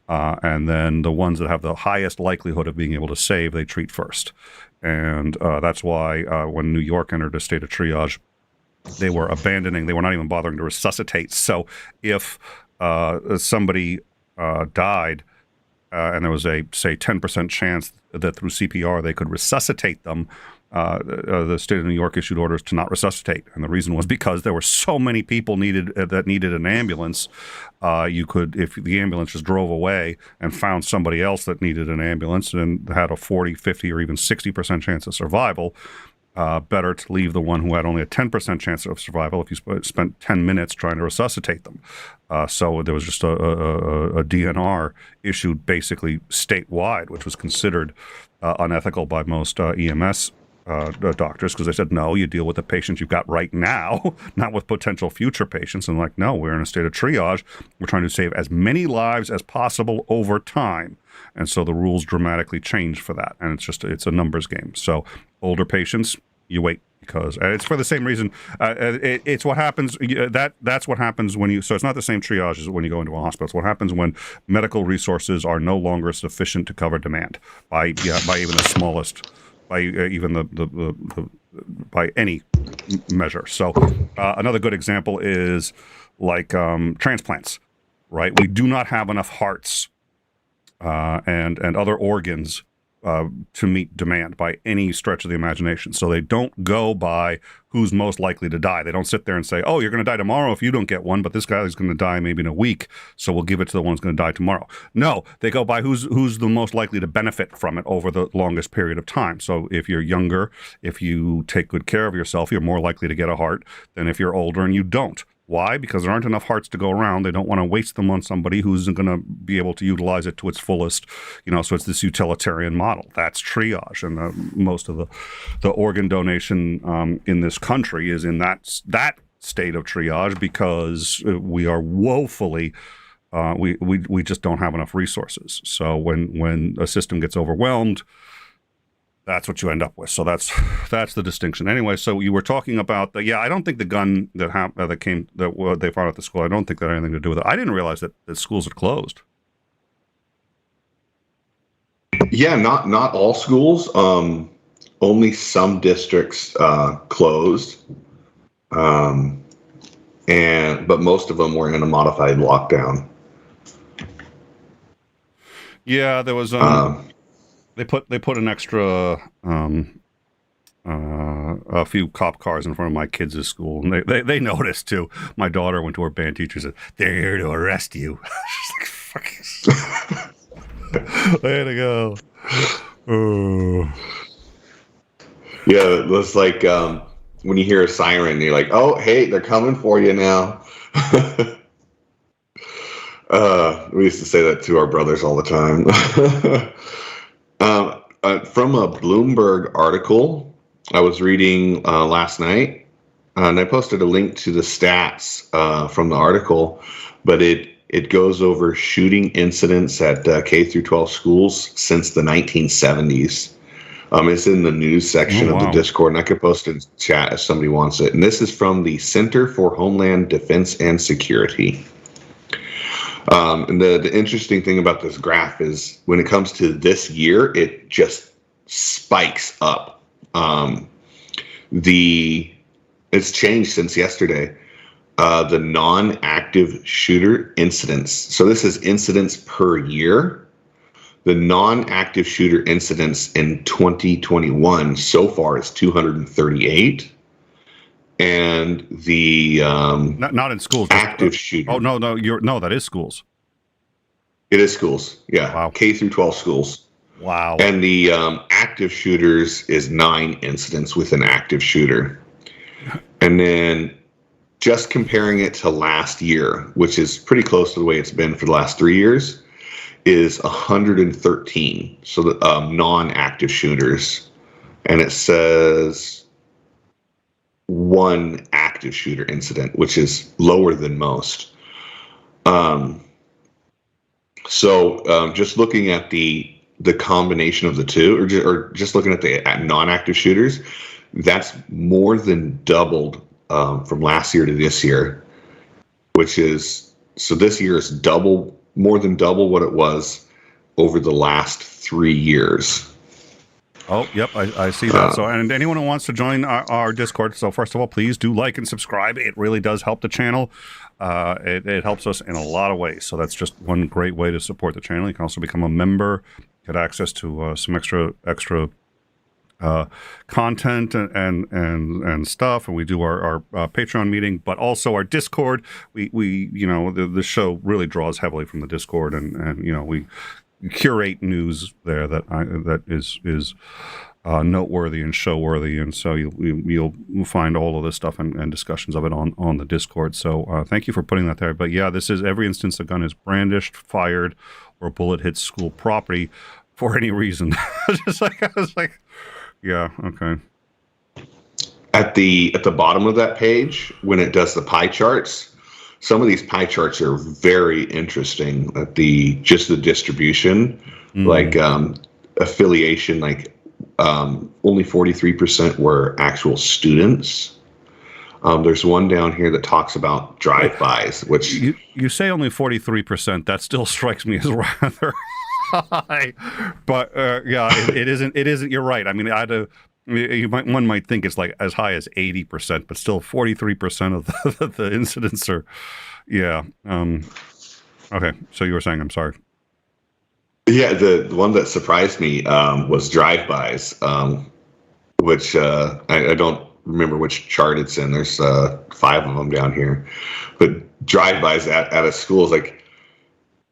And then the ones that have the highest likelihood of being able to save, they treat first. And that's why when New York entered a state of triage, they were not even bothering to resuscitate. So if somebody died and there was a, say, 10% chance that through CPR they could resuscitate them, the state of New York issued orders to not resuscitate. And the reason was because there were so many people that needed an ambulance. You could, if the ambulance just drove away and found somebody else that needed an ambulance and had a 40, 50, or even 60% chance of survival, better to leave the one who had only a 10% chance of survival if you spent 10 minutes trying to resuscitate them. So there was just a DNR issued basically statewide, which was considered unethical by most EMS doctors, because they said, no, you deal with the patients you've got right now, not with potential future patients. And like, no, we're in a state of triage. We're trying to save as many lives as possible over time. And so the rules dramatically change for that. And it's a numbers game. So older patients, you wait, because it's for the same reason. It's what happens. That's what happens when so it's not the same triage as when you go into a hospital. It's what happens when medical resources are no longer sufficient to cover demand by even the smallest, by even by any measure. So another good example is like transplants, right? We do not have enough hearts and other organs to meet demand by any stretch of the imagination. So they don't go by who's most likely to die. They don't sit there and say, oh, you're going to die tomorrow if you don't get one, but this guy is going to die maybe in a week, so we'll give it to the one who's going to die tomorrow. No, they go by who's the most likely to benefit from it over the longest period of time. So if you're younger, if you take good care of yourself, you're more likely to get a heart than if you're older and you don't. Why? Because there aren't enough hearts to go around. They don't want to waste them on somebody who's going to be able to utilize it to its fullest. So it's this utilitarian model. That's triage. And most of the organ donation in this country is in that state of triage, because we are woefully we just don't have enough resources. So when a system gets overwhelmed, that's what you end up with. So that's the distinction. Anyway, so you were talking about I don't think the gun that they found at the school, I don't think that had anything to do with it. I didn't realize that schools had closed. Yeah, not all schools. Only some districts closed, but most of them were in a modified lockdown. Yeah, there was They put an extra a few cop cars in front of my kids' school, and they noticed too. My daughter went to her band teacher and said, "They're here to arrest you." She's like, "Fuck." Way to go! Oh. Yeah, it was like when you hear a siren, you're like, "Oh, hey, they're coming for you now." We used to say that to our brothers all the time. From a Bloomberg article I was reading last night, and I posted a link to the stats from the article, but it goes over shooting incidents at K through 12 schools since the 1970s. It's in the news section of the Discord, and I could post it in chat if somebody wants it. And this is from the Center for Homeland Defense and Security. And the interesting thing about this graph is when it comes to this year, it just spikes up. It's changed since yesterday. The non-active shooter incidents. So this is incidents per year. The non-active shooter incidents in 2021 so far is 238. And the not in schools. Active shooter. Oh no, that is schools. It is schools. Yeah. Wow. K through 12 schools. Wow. And the active shooters is 9 incidents with an active shooter. And then just comparing it to last year, which is pretty close to the way it's been for the last 3 years, is 113. So the non-active shooters. And it says one active shooter incident, which is lower than most. Just looking at the combination of the two, or just looking at the non-active shooters, that's more than doubled from last year to this year, which is, so this year is more than double what it was over the last 3 years. Oh, yep, I see that. So, and anyone who wants to join our Discord, so first of all, please do like and subscribe. It really does help the channel. It helps us in a lot of ways. So that's just one great way to support the channel. You can also become a member, get access to some extra content and stuff, and we do our Patreon meeting, but also our Discord. We the show really draws heavily from the Discord, and we curate news there that is noteworthy and show-worthy, and so you'll find all of this stuff and discussions of it on the Discord. So thank you for putting that there. But yeah, this is every instance the gun is brandished, fired, or a bullet hits school property for any reason. I was like, yeah, okay. At the bottom of that page, when it does the pie charts, some of these pie charts are very interesting. At the distribution, like affiliation, like only 43% were actual students. There's one down here that talks about drive-bys, which you say only 43%. That still strikes me as rather high. But yeah, it isn't. It isn't. You're right. I mean, one might think it's like as high as 80%, but still 43% of the incidents are, yeah. Okay, so you were saying, I'm sorry. Yeah, the one that surprised me was drive-bys, which I don't remember which chart it's in. There's 5 of them down here, but drive-bys at a school is like,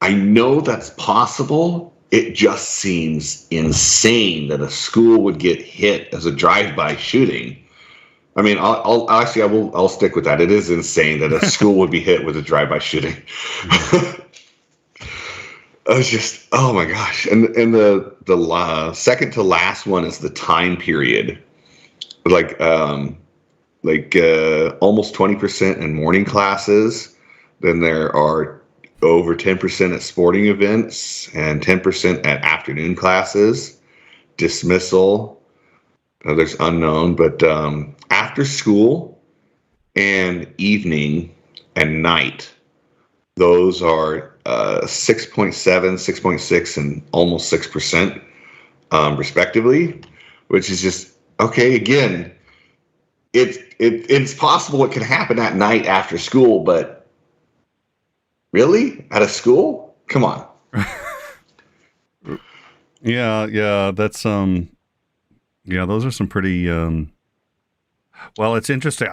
I know that's possible. It just seems insane that a school would get hit as a drive-by shooting. I mean, I'll stick with that. It is insane that a school would be hit with a drive-by shooting. I was just, oh my gosh. And the second to last one is the time period. Like almost 20% in morning classes. Then there are over 10% at sporting events and 10% at afternoon classes. Dismissal, there's unknown, but after school and evening and night, those are 6.7, 6.6, and almost 6%, respectively, which is just, okay, again, it's possible it can happen at night after school, but really? At a school? Come on. Yeah, that's yeah, those are some pretty well, it's interesting.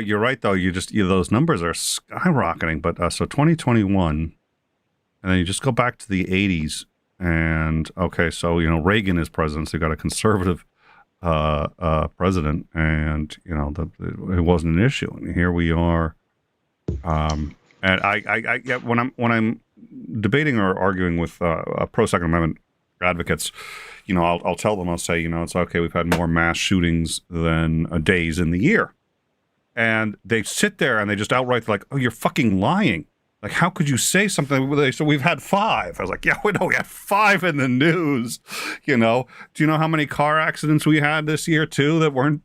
You're right though. Those numbers are skyrocketing, but so 2021, and then you just go back to the 80s, and okay, so Reagan is president, so you got a conservative president, and it wasn't an issue, and here we are. And when I'm debating or arguing with pro Second Amendment advocates, I'll tell them, I'll say, it's okay, we've had more mass shootings than days in the year, and they sit there and they just outright like, oh, you're fucking lying. Like, how could you say something? So we've had 5. I was like, yeah, we had 5 in the news. Do you know how many car accidents we had this year too that weren't?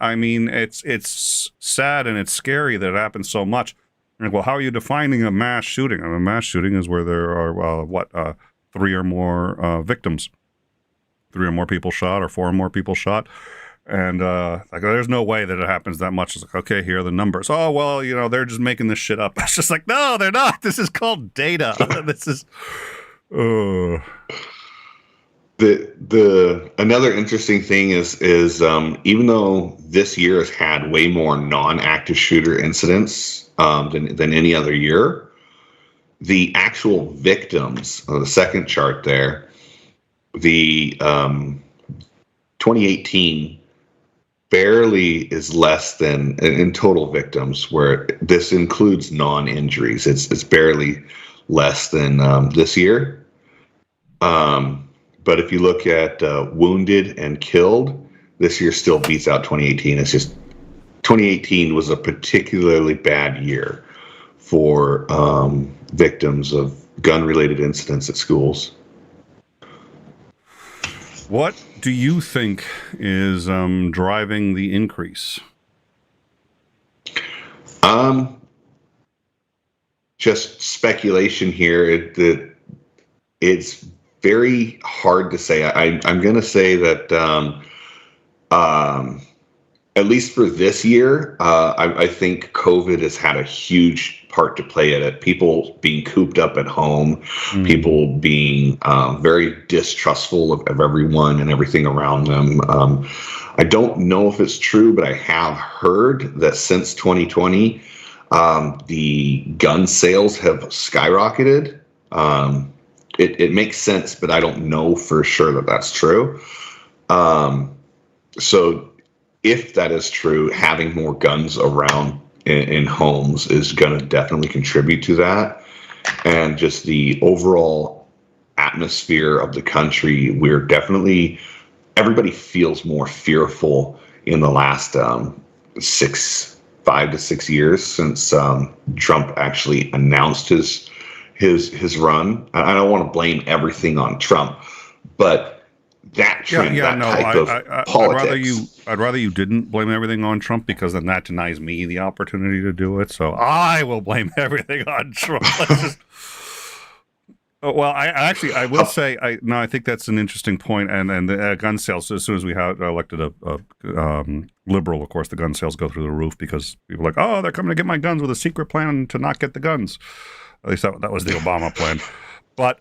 I mean, it's sad and it's scary that it happens so much. Like, well, how are you defining a mass shooting? A mass shooting is where there are 3 or more victims, 3 or more people shot, or 4 or more people shot. And there's no way that it happens that much. It's like, okay, here are the numbers. Oh, well, they're just making this shit up. It's just like, no, they're not. This is called data. This is another interesting thing is even though this year has had way more non-active shooter incidents than any other year, the actual victims, the second chart there, the 2018 barely is less than in total victims, where this includes non-injuries. It's barely less than this year. But if you look at wounded and killed, this year still beats out 2018. It's just 2018 was a particularly bad year for victims of gun-related incidents at schools. What do you think is driving the increase? Just speculation here. It's very hard to say. I'm going to say that at least for this year, I think COVID has had a huge part to play in it. People being cooped up at home, people being very distrustful of everyone and everything around them. I don't know if it's true, but I have heard that since 2020, the gun sales have skyrocketed. It makes sense, but I don't know for sure that that's true. So if that is true, having more guns around in homes is going to definitely contribute to that. And just the overall atmosphere of the country, everybody feels more fearful in the last 5 to 6 years since Trump actually announced his run. I don't want to blame everything on Trump, but that trend, type of politics. I'd rather you didn't blame everything on Trump, because then that denies me the opportunity to do it. So I will blame everything on Trump. Well, I will say, I think that's an interesting point. And the gun sales, as soon as we have elected a liberal, of course, the gun sales go through the roof, because people are like, oh, they're coming to get my guns with a secret plan to not get the guns. At least that was the Obama plan. But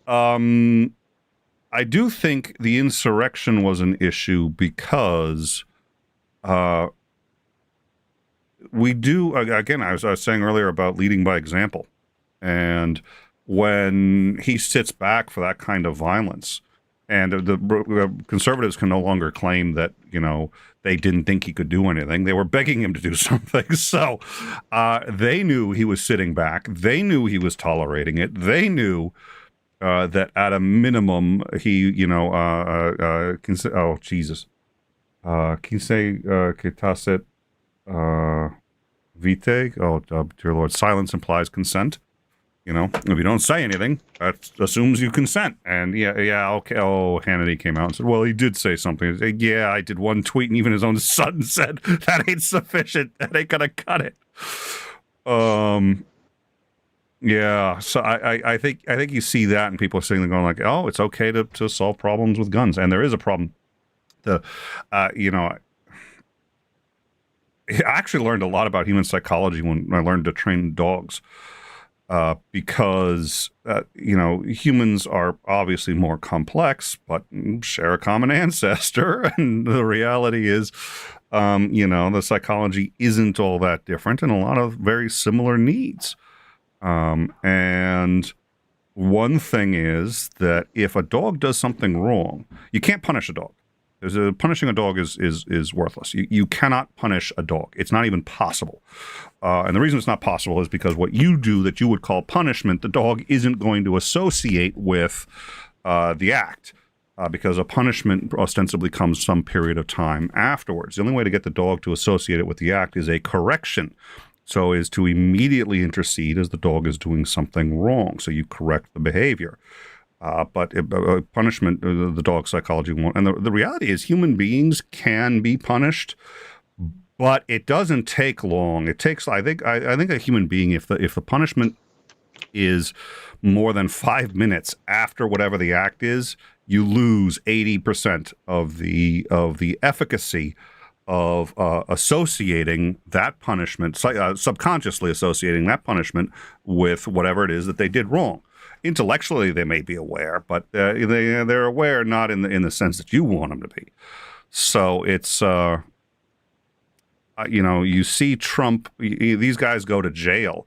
I do think the insurrection was an issue because we do, again, I was saying earlier about leading by example. And when he sits back for that kind of violence, and the conservatives can no longer claim that, they didn't think he could do anything. They were begging him to do something. So they knew he was sitting back. They knew he was tolerating it. They knew that at a minimum, he, can say, oh, Jesus. 𝐂𝐚𝐥𝐥 𝐈𝐧. Oh, dear Lord. Silence implies consent. If you don't say anything, that assumes you consent. And okay. Oh, Hannity came out and said, well, he did say something. Said, yeah, I did one tweet, and even his own son said, that ain't sufficient. That ain't gonna cut it. Yeah, so I think you see that, and people are sitting there going like, oh, it's okay to solve problems with guns. And there is a problem. I actually learned a lot about human psychology when I learned to train dogs. Because, humans are obviously more complex, but share a common ancestor. And the reality is, the psychology isn't all that different, and a lot of very similar needs. And one thing is that if a dog does something wrong, you can't punish a dog. Punishing a dog is worthless. You cannot punish a dog. It's not even possible. And the reason it's not possible is because what you do that you would call punishment, the dog isn't going to associate with the act, because a punishment ostensibly comes some period of time afterwards. The only way to get the dog to associate it with the act is a correction. So is to immediately intercede as the dog is doing something wrong. So you correct the behavior. But punishment, the dog psychology won't. And the reality is human beings can be punished, but it doesn't take long. It takes, I think a human being, if the punishment is more than 5 minutes after whatever the act is, you lose 80% of the efficacy of associating that punishment, subconsciously associating that punishment with whatever it is that they did wrong. Intellectually, they may be aware, but they're aware not in the sense that you want them to be. So it's you see Trump; these guys go to jail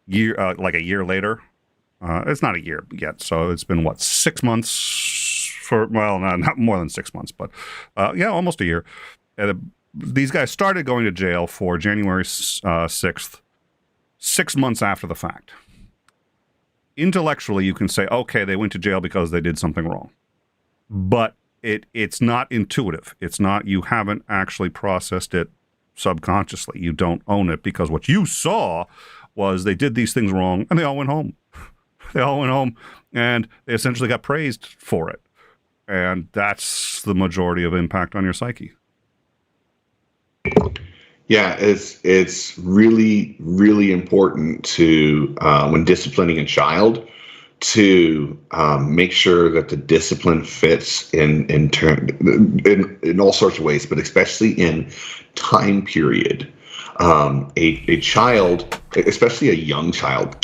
like a year later. It's not a year yet, so it's been 6 months not more than 6 months, but almost a year. These guys started going to jail for January 6th, 6 months after the fact. Intellectually, you can say, okay, they went to jail because they did something wrong. But it's not intuitive. It's not, you haven't actually processed it subconsciously. You don't own it because what you saw was they did these things wrong and they all went home. They all went home and they essentially got praised for it. And that's the majority of impact on your psyche. Yeah, it's really, really important to, when disciplining a child, to make sure that the discipline fits in all sorts of ways, but especially in time period. A child, especially a young child,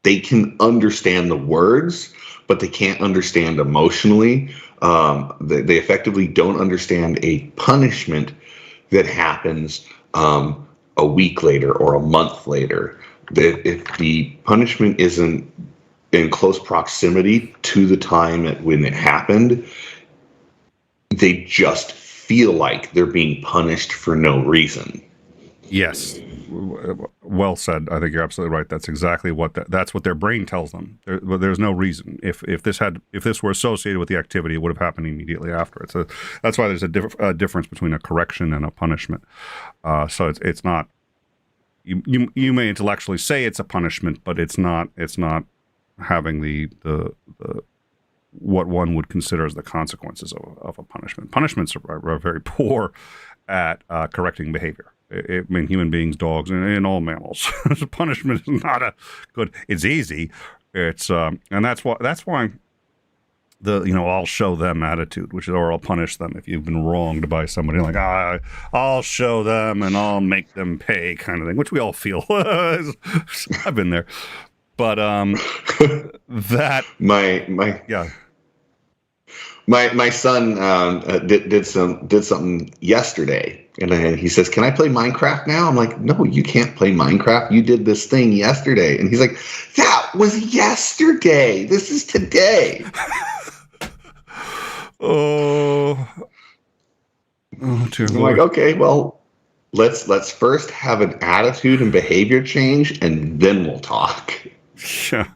they can understand the words, but they can't understand emotionally. They effectively don't understand a punishment that happens a week later or a month later. That if the punishment isn't in close proximity to the time when it happened, they just feel like they're being punished for no reason. Yes. Well said. I think you're absolutely right. That's exactly that's what their brain tells them. There's no reason. If this were associated with the activity, it would have happened immediately after it. So that's why there's a difference between a correction and a punishment. So it's not. You may intellectually say it's a punishment, but it's not having the what one would consider as the consequences of a punishment. Punishments are very poor at correcting behavior. I mean, human beings, dogs, and all mammals. Punishment is not a good. It's easy. It's and that's why the I'll show them attitude, which is, or I'll punish them if you've been wronged by somebody, like I'll show them and I'll make them pay, kind of thing, which we all feel. I've been there, but that yeah. My son did something yesterday, and he says, "Can I play Minecraft now?" I'm like, "No, you can't play Minecraft. You did this thing yesterday." And he's like, "That was yesterday. This is today." Oh, dear I'm Lord. like, okay, well, let's first have an attitude and behavior change, and then we'll talk. Yeah.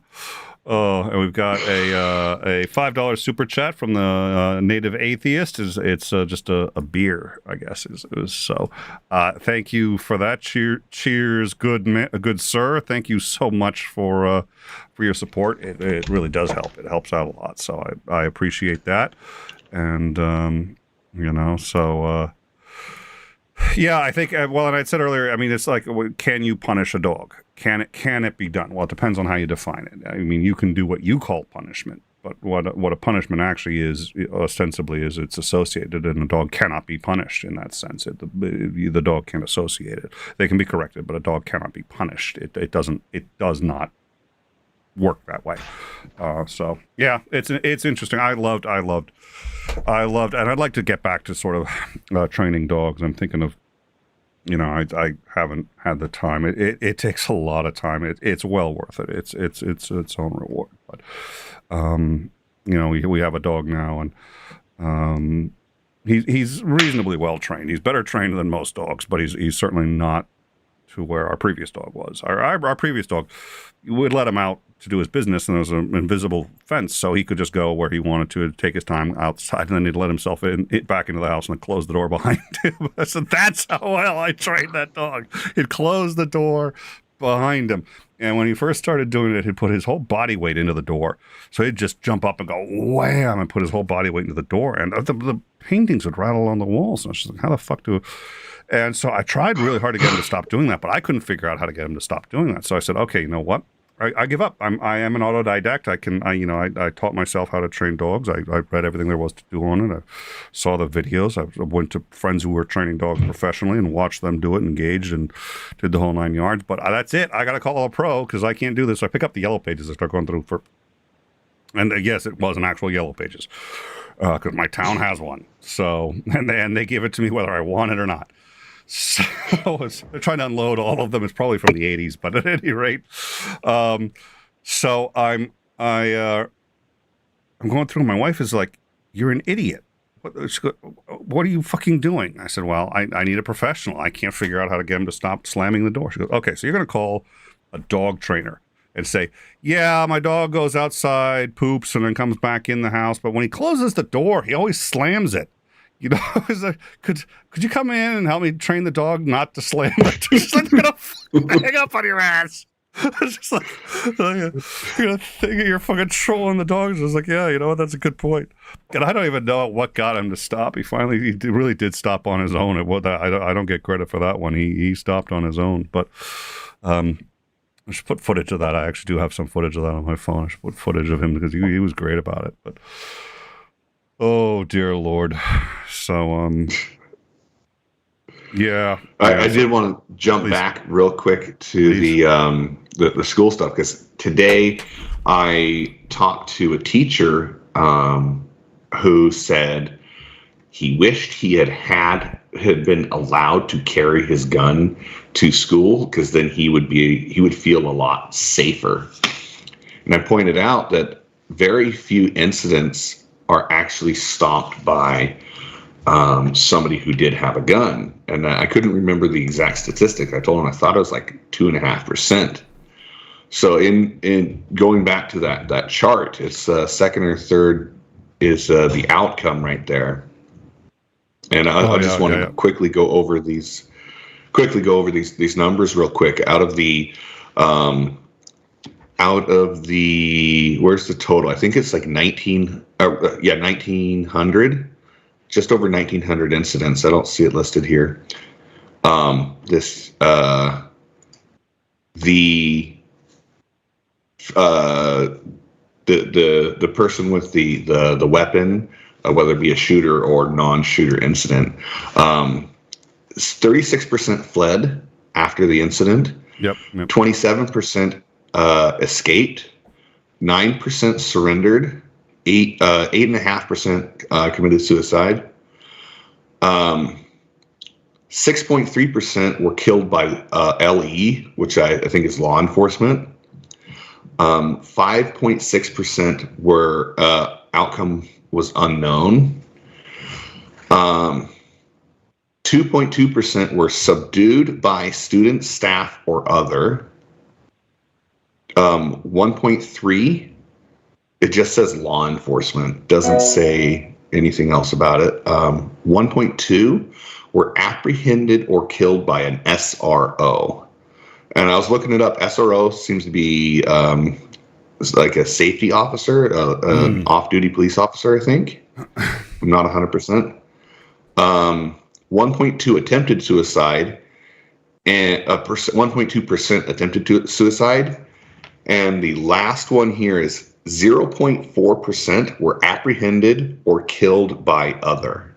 Oh, and we've got a $5 super chat from the native atheist. It's just a beer, I guess. So thank you for that. Cheers, good sir. Thank you so much for your support. It really does help. It helps out a lot. So I appreciate that. And so yeah, I think, and I said earlier, I mean, it's like, can you punish a dog? Can it be done? Well, it depends on how you define it. I mean, you can do what you call punishment, but what a punishment actually is, ostensibly, is it's associated, and a dog cannot be punished in that sense. The dog can't associate it. They can be corrected, but a dog cannot be punished. It does not work that way. So yeah, it's interesting. I loved, and I'd like to get back to sort of training dogs. I'm thinking of, I haven't had the time. It takes a lot of time. It's well worth it. It's its own reward. But we have a dog now, and he's reasonably well trained. He's better trained than most dogs, but he's certainly not to where our previous dog was. Our previous dog, we'd let him out to do his business, and there was an invisible fence, so he could just go where he wanted to take his time outside, and then he'd let himself back into the house and then close the door behind him. So that's how well I trained that dog. He'd close the door behind him, and when he first started doing it, he'd put his whole body weight into the door. So he'd just jump up and go wham and put his whole body weight into the door, and the paintings would rattle on the walls. And I was just like, how the fuck do? And so I tried really hard to get him to stop doing that, but I couldn't figure out how to get him to stop doing that. So I said, okay, you know what? I give up. I am an autodidact. I taught myself how to train dogs. I read everything there was to do on it. I saw the videos. I went to friends who were training dogs professionally and watched them do it, engaged, and did the whole 9 yards. But that's it. I got to call a pro because I can't do this. So I pick up the yellow pages and start going through and yes, it was an actual yellow pages because my town has one. So, and they give it to me whether I want it or not. So they're trying to unload all of them. It's probably from the 80s, but at any rate, so I'm going through. My wife is like, "You're an idiot. What are you fucking doing?" I said, "Well, I need a professional. I can't figure out how to get him to stop slamming the door." She goes, "Okay, so you're going to call a dog trainer and say, yeah, my dog goes outside, poops, and then comes back in the house, but when he closes the door, he always slams it. You know, he's like, could you come in and help me train the dog not to slam the He's like, I'm gonna hang up on your ass. It's just like, you're gonna think you're fucking trolling the dogs. I was like, yeah, you know what? That's a good point. And I don't even know what got him to stop. He really did stop on his own. I don't get credit for that one. He stopped on his own. But I should put footage of that. I actually do have some footage of that on my phone. I should put footage of him because he was great about it. But oh dear Lord. So yeah. I did want to jump back real quick to the school stuff, because today I talked to a teacher who said he wished he had been allowed to carry his gun to school, because then he would feel a lot safer. And I pointed out that very few incidents are actually stopped by somebody who did have a gun. And I couldn't remember the exact statistic. I told him I thought it was like 2.5%. So in going back to that chart, it's second or third is the outcome right there. And I just want to quickly go over these numbers real quick. Out of the where's the total? I think it's like 1900. Just over 1,900 incidents. I don't see it listed here. The person with the weapon, whether it be a shooter or non-shooter incident, 36% fled after the incident. Yep. 27% escaped. 9% surrendered. 8.5% committed suicide. 6.3% were killed by LE, which I think is law enforcement. 5.6% were outcome was unknown. 2.2% were subdued by student, staff, or other. 1.3%. It just says law enforcement, doesn't say anything else about it. 1.2 were apprehended or killed by an SRO. And I was looking it up. SRO seems to be like a safety officer, an off-duty police officer, I think. I'm not 100%. 1.2 attempted suicide, and 1.2% attempted suicide. And the last one here is 0.4% were apprehended or killed by other.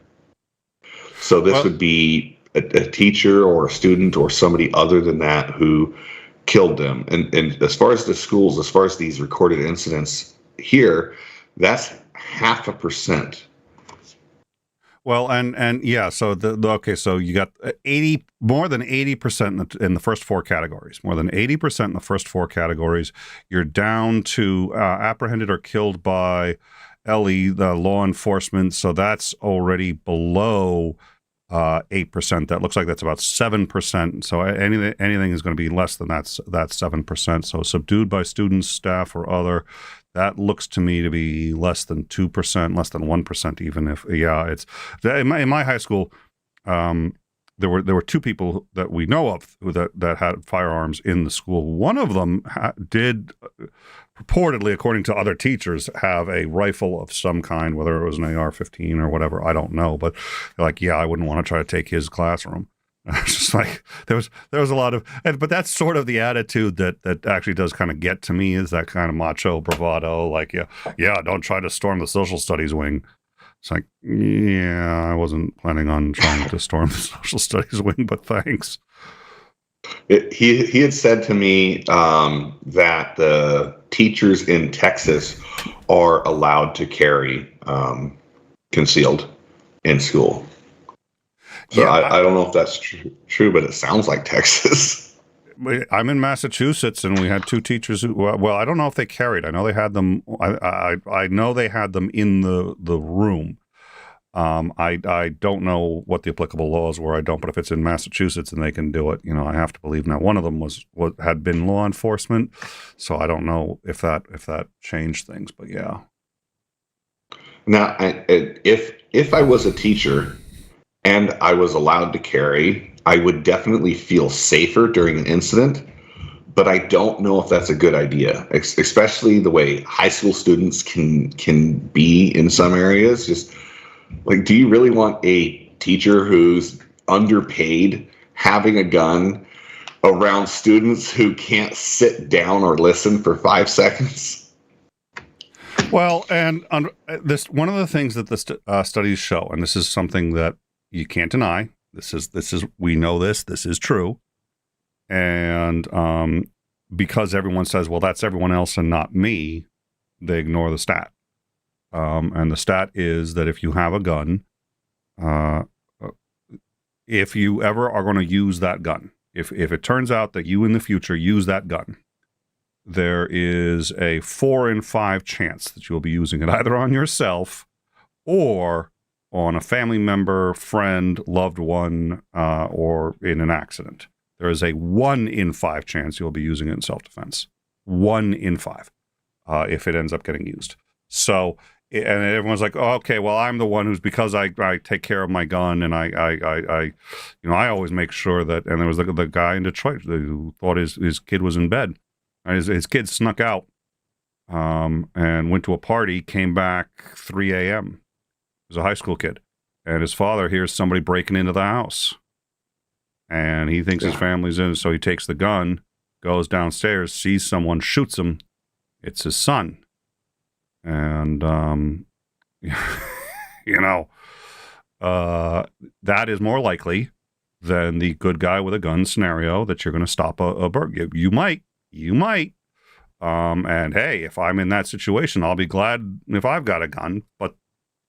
So this would be a teacher or a student or somebody other than that who killed them. And as far as the schools, as far as these recorded incidents here, that's 0.5%. Well, and yeah, so so you got more than 80% in the first four categories. More than 80% in the first four categories. You're down to apprehended or killed by LE, the law enforcement. So that's already below 8%. That looks like that's about 7%. So anything is going to be less than that's 7%. So subdued by students, staff, or other. That looks to me to be less than 2%, less than 1%, even if, it's in my high school. There were two people that we know of that had firearms in the school. One of them did purportedly, according to other teachers, have a rifle of some kind, whether it was an AR-15 or whatever, I don't know. But like, I wouldn't want to try to take his classroom. It's just like there was a lot of, but that's sort of the attitude that actually does kind of get to me, is that kind of macho bravado, like don't try to storm the social studies wing. It's like, I wasn't planning on trying to storm the social studies wing, but thanks. He had said to me that the teachers in Texas are allowed to carry concealed in school. So I don't know if that's true, but it sounds like Texas. I'm in Massachusetts, and we had two teachers who, well, I don't know if they carried. I know they had them. I know they had them in the room. I don't know what the applicable laws were. I don't, but if it's in Massachusetts and they can do it, I have to believe. Now, one of them had been law enforcement, so I don't know if that changed things, but yeah. Now, if I was a teacher and I was allowed to carry, I would definitely feel safer during an incident. But I don't know if that's a good idea, especially the way high school students can be in some areas. Just like, do you really want a teacher who's underpaid having a gun around students who can't sit down or listen for 5 seconds? Well, and this one of the things that the studies show, and this is something that you can't deny. This is we know this is true. And because everyone says, well, that's everyone else and not me, they ignore the stat. And the stat is that if you have a gun, if you ever are going to use that gun, if it turns out that you in the future use that gun, there is a 4 in 5 chance that you'll be using it either on yourself or on a family member, friend, loved one, or in an accident. There is a 1 in 5 chance you'll be using it in self-defense. 1 in 5, if it ends up getting used. So, and everyone's like, oh, okay, well, I'm the one who's, because I take care of my gun, and I always make sure that. And there was the guy in Detroit who thought his kid was in bed. His kid snuck out, and went to a party, came back 3 a.m. He was a high school kid, and his father hears somebody breaking into the house. And he thinks his family's in, so he takes the gun, goes downstairs, sees someone, shoots him. It's his son. And, that is more likely than the good guy with a gun scenario that you're going to stop a burglary. You might. And hey, if I'm in that situation, I'll be glad if I've got a gun. But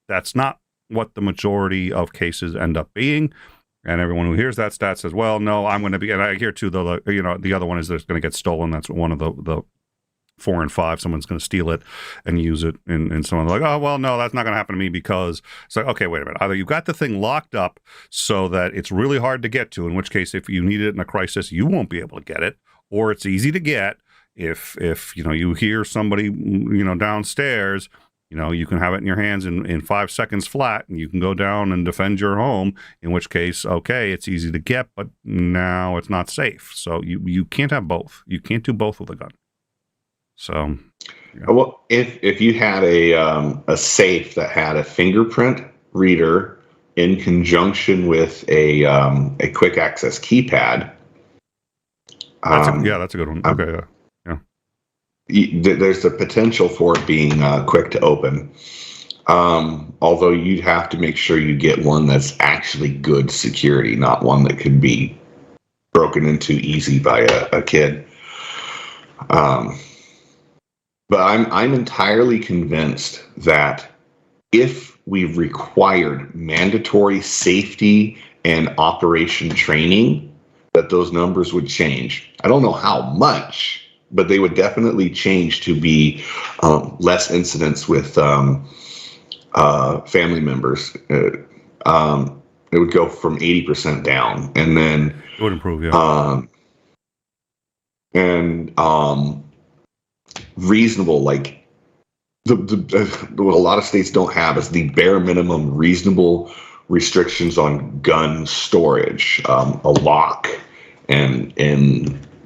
that's not what the majority of cases end up being. And everyone who hears that stat says, well, no, I'm going to be, and I hear too, the other one is that it's going to get stolen. That's one of the 4 in 5. Someone's going to steal it and use it. And someone's like, oh, well, no, that's not going to happen to me because it's like, okay, wait a minute. Either you've got the thing locked up so that it's really hard to get to, in which case, if you need it in a crisis, you won't be able to get it, or it's easy to get. If you hear somebody, downstairs, you can have it in your hands in 5 seconds flat, and you can go down and defend your home, in which case, okay, it's easy to get, but now it's not safe. So you can't have both. You can't do both with a gun. So, yeah. Well, if you had a safe that had a fingerprint reader in conjunction with a quick access keypad. That's a good one. Okay, yeah. There's the potential for it being quick to open. Although you'd have to make sure you get one that's actually good security, not one that could be broken into easy by a kid. But I'm entirely convinced that if we required mandatory safety and operation training, that those numbers would change. I don't know how much, but they would definitely change to be less incidents with family members. It would go from 80% down, and then it would improve, yeah. Reasonable, like what a lot of states don't have is the bare minimum reasonable restrictions on gun storage. A lock and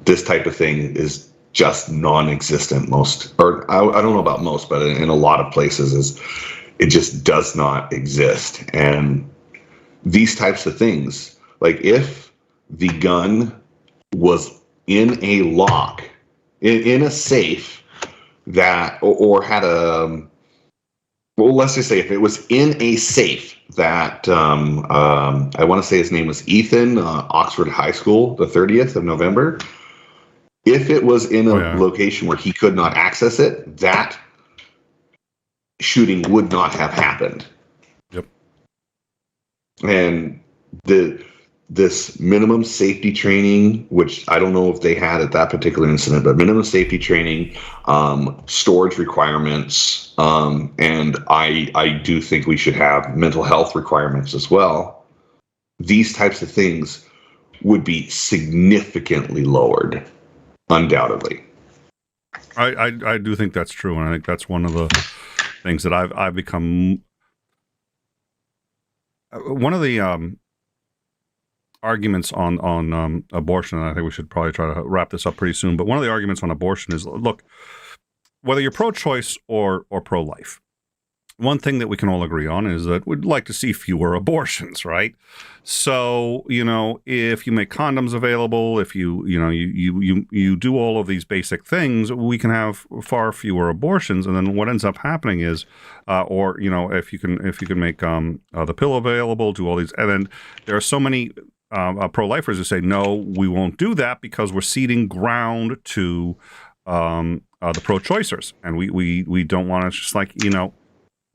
this type of thing is just non-existent. I don't know about most, but in a lot of places it just does not exist. And these types of things, like if the gun was in a lock, in a safe that, or had let's just say if it was in a safe that, I want to say his name was Ethan, Oxford High School, the 30th of November. If it was in a location where he could not access it, that shooting would not have happened. Yep. And this minimum safety training, which I don't know if they had at that particular incident, but minimum safety training, storage requirements, and I do think we should have mental health requirements as well. These types of things would be significantly lowered, undoubtedly. I do think that's true, and I think that's one of the things that I've become. One of the arguments on abortion, and I think we should probably try to wrap this up pretty soon, but one of the arguments on abortion is, look, whether you're pro-choice or pro-life, one thing that we can all agree on is that we'd like to see fewer abortions, right? So, if you make condoms available, if you do all of these basic things, we can have far fewer abortions. And then what ends up happening is, if you can make the pill available, do all these, and then there are so many pro-lifers who say, no, we won't do that because we're ceding ground to the pro-choicers, and we don't want to, just like,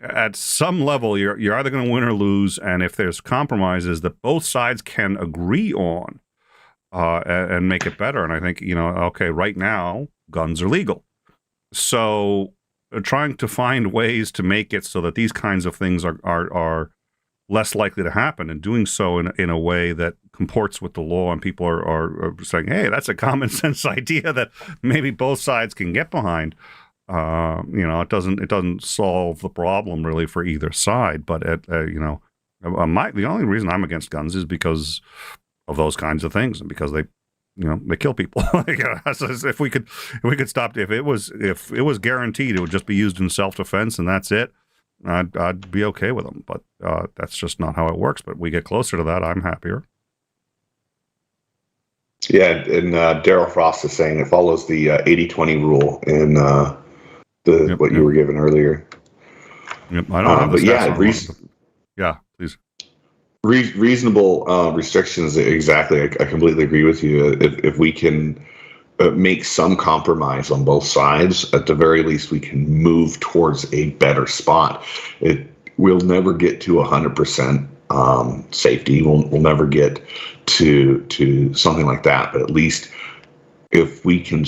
at some level, you're either going to win or lose, and if there's compromises that both sides can agree on and make it better, and I think, okay, right now, guns are legal. So trying to find ways to make it so that these kinds of things are less likely to happen, and doing so in a way that comports with the law, and people are saying, hey, that's a common sense idea that maybe both sides can get behind. It doesn't solve the problem really for either side, but the only reason I'm against guns is because of those kinds of things, and because they kill people. If we could stop, if it was guaranteed it would just be used in self-defense and that's it, I'd be okay with them. But that's just not how it works. But we get closer to that, I'm happier. Yeah, and Daryl Frost is saying it follows the 80-20 rule in what you were given earlier. Yep, I don't have the stats yeah, please. Reasonable restrictions, exactly. I completely agree with you. If we can make some compromise on both sides, at the very least, we can move towards a better spot. We'll never get to 100% safety. We'll never get to something like that. But at least if we can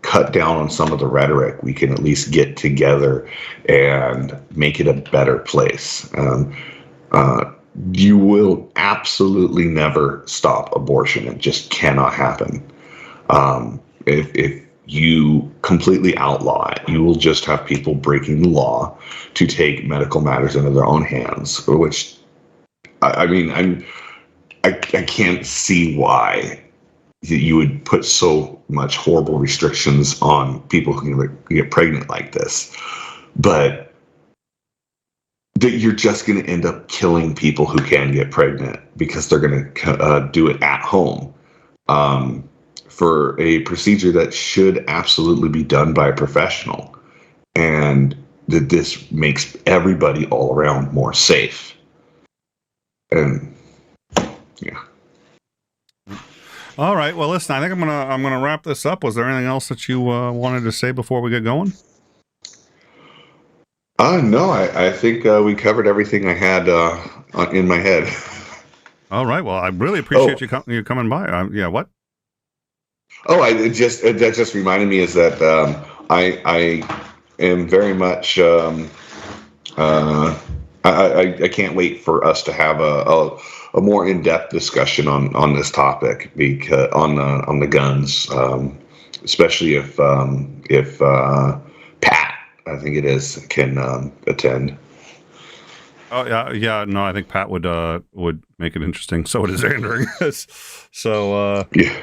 cut down on some of the rhetoric, we can at least get together and make it a better place. You will absolutely never stop abortion. It just cannot happen. If you completely outlaw it, you will just have people breaking the law to take medical matters into their own hands, which, I can't see why you would put so much horrible restrictions on people who can get pregnant like this. But that you're just going to end up killing people who can get pregnant because they're going to do it at home for a procedure that should absolutely be done by a professional. And that this makes everybody all around more safe. And yeah. All right. Well, listen, I think I'm gonna wrap this up. Was there anything else that you wanted to say before we get going? No, I think we covered everything I had in my head. All right. Well, I really appreciate you coming by. Yeah. What? Oh, that just reminded me is that I am very much. I can't wait for us to have a more in-depth discussion on this topic, because on the guns, especially if Pat, I think it is, can attend. Oh yeah. No, I think Pat would make it interesting. So it is Andrew. So yeah.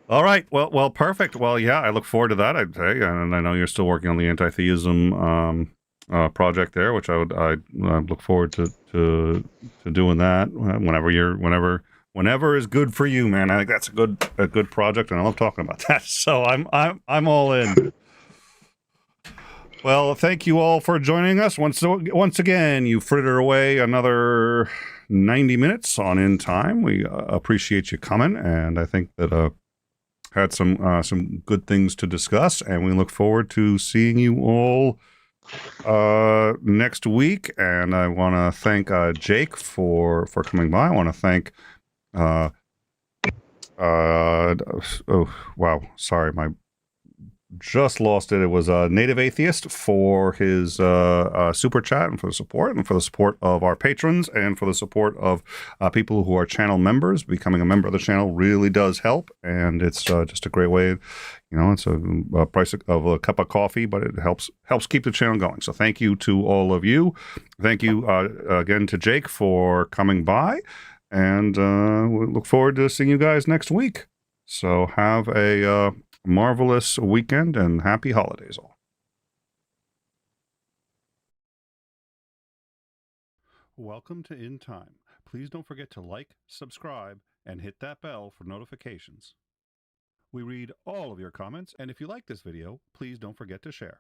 All right. Well, perfect. Well, yeah, I look forward to that. I'd say, and I know you're still working on the anti-theism project there, which I look forward to doing that whenever is good for you, man. I think that's a good project, and I love talking about that. So I'm all in. Well, thank you all for joining us once again. You fritter away another 90 minutes on In Time. We appreciate you coming, and I think that had some good things to discuss, and we look forward to seeing you all next week. And I want to thank Jake for coming by. I want to thank oh wow, sorry, my just lost it. It was Native Atheist for his super chat, and for the support of our patrons, and for the support of people who are channel members. Becoming a member of the channel really does help, and it's just a great way, You know, it's a price of a cup of coffee, but it helps keep the channel going. So thank you to all of you. Thank you again to Jake for coming by, and we look forward to seeing you guys next week. So have a marvelous weekend and happy holidays all. Welcome to In Time. Please don't forget to like, subscribe, and hit that bell for notifications. We read all of your comments, and if you like this video, please don't forget to share.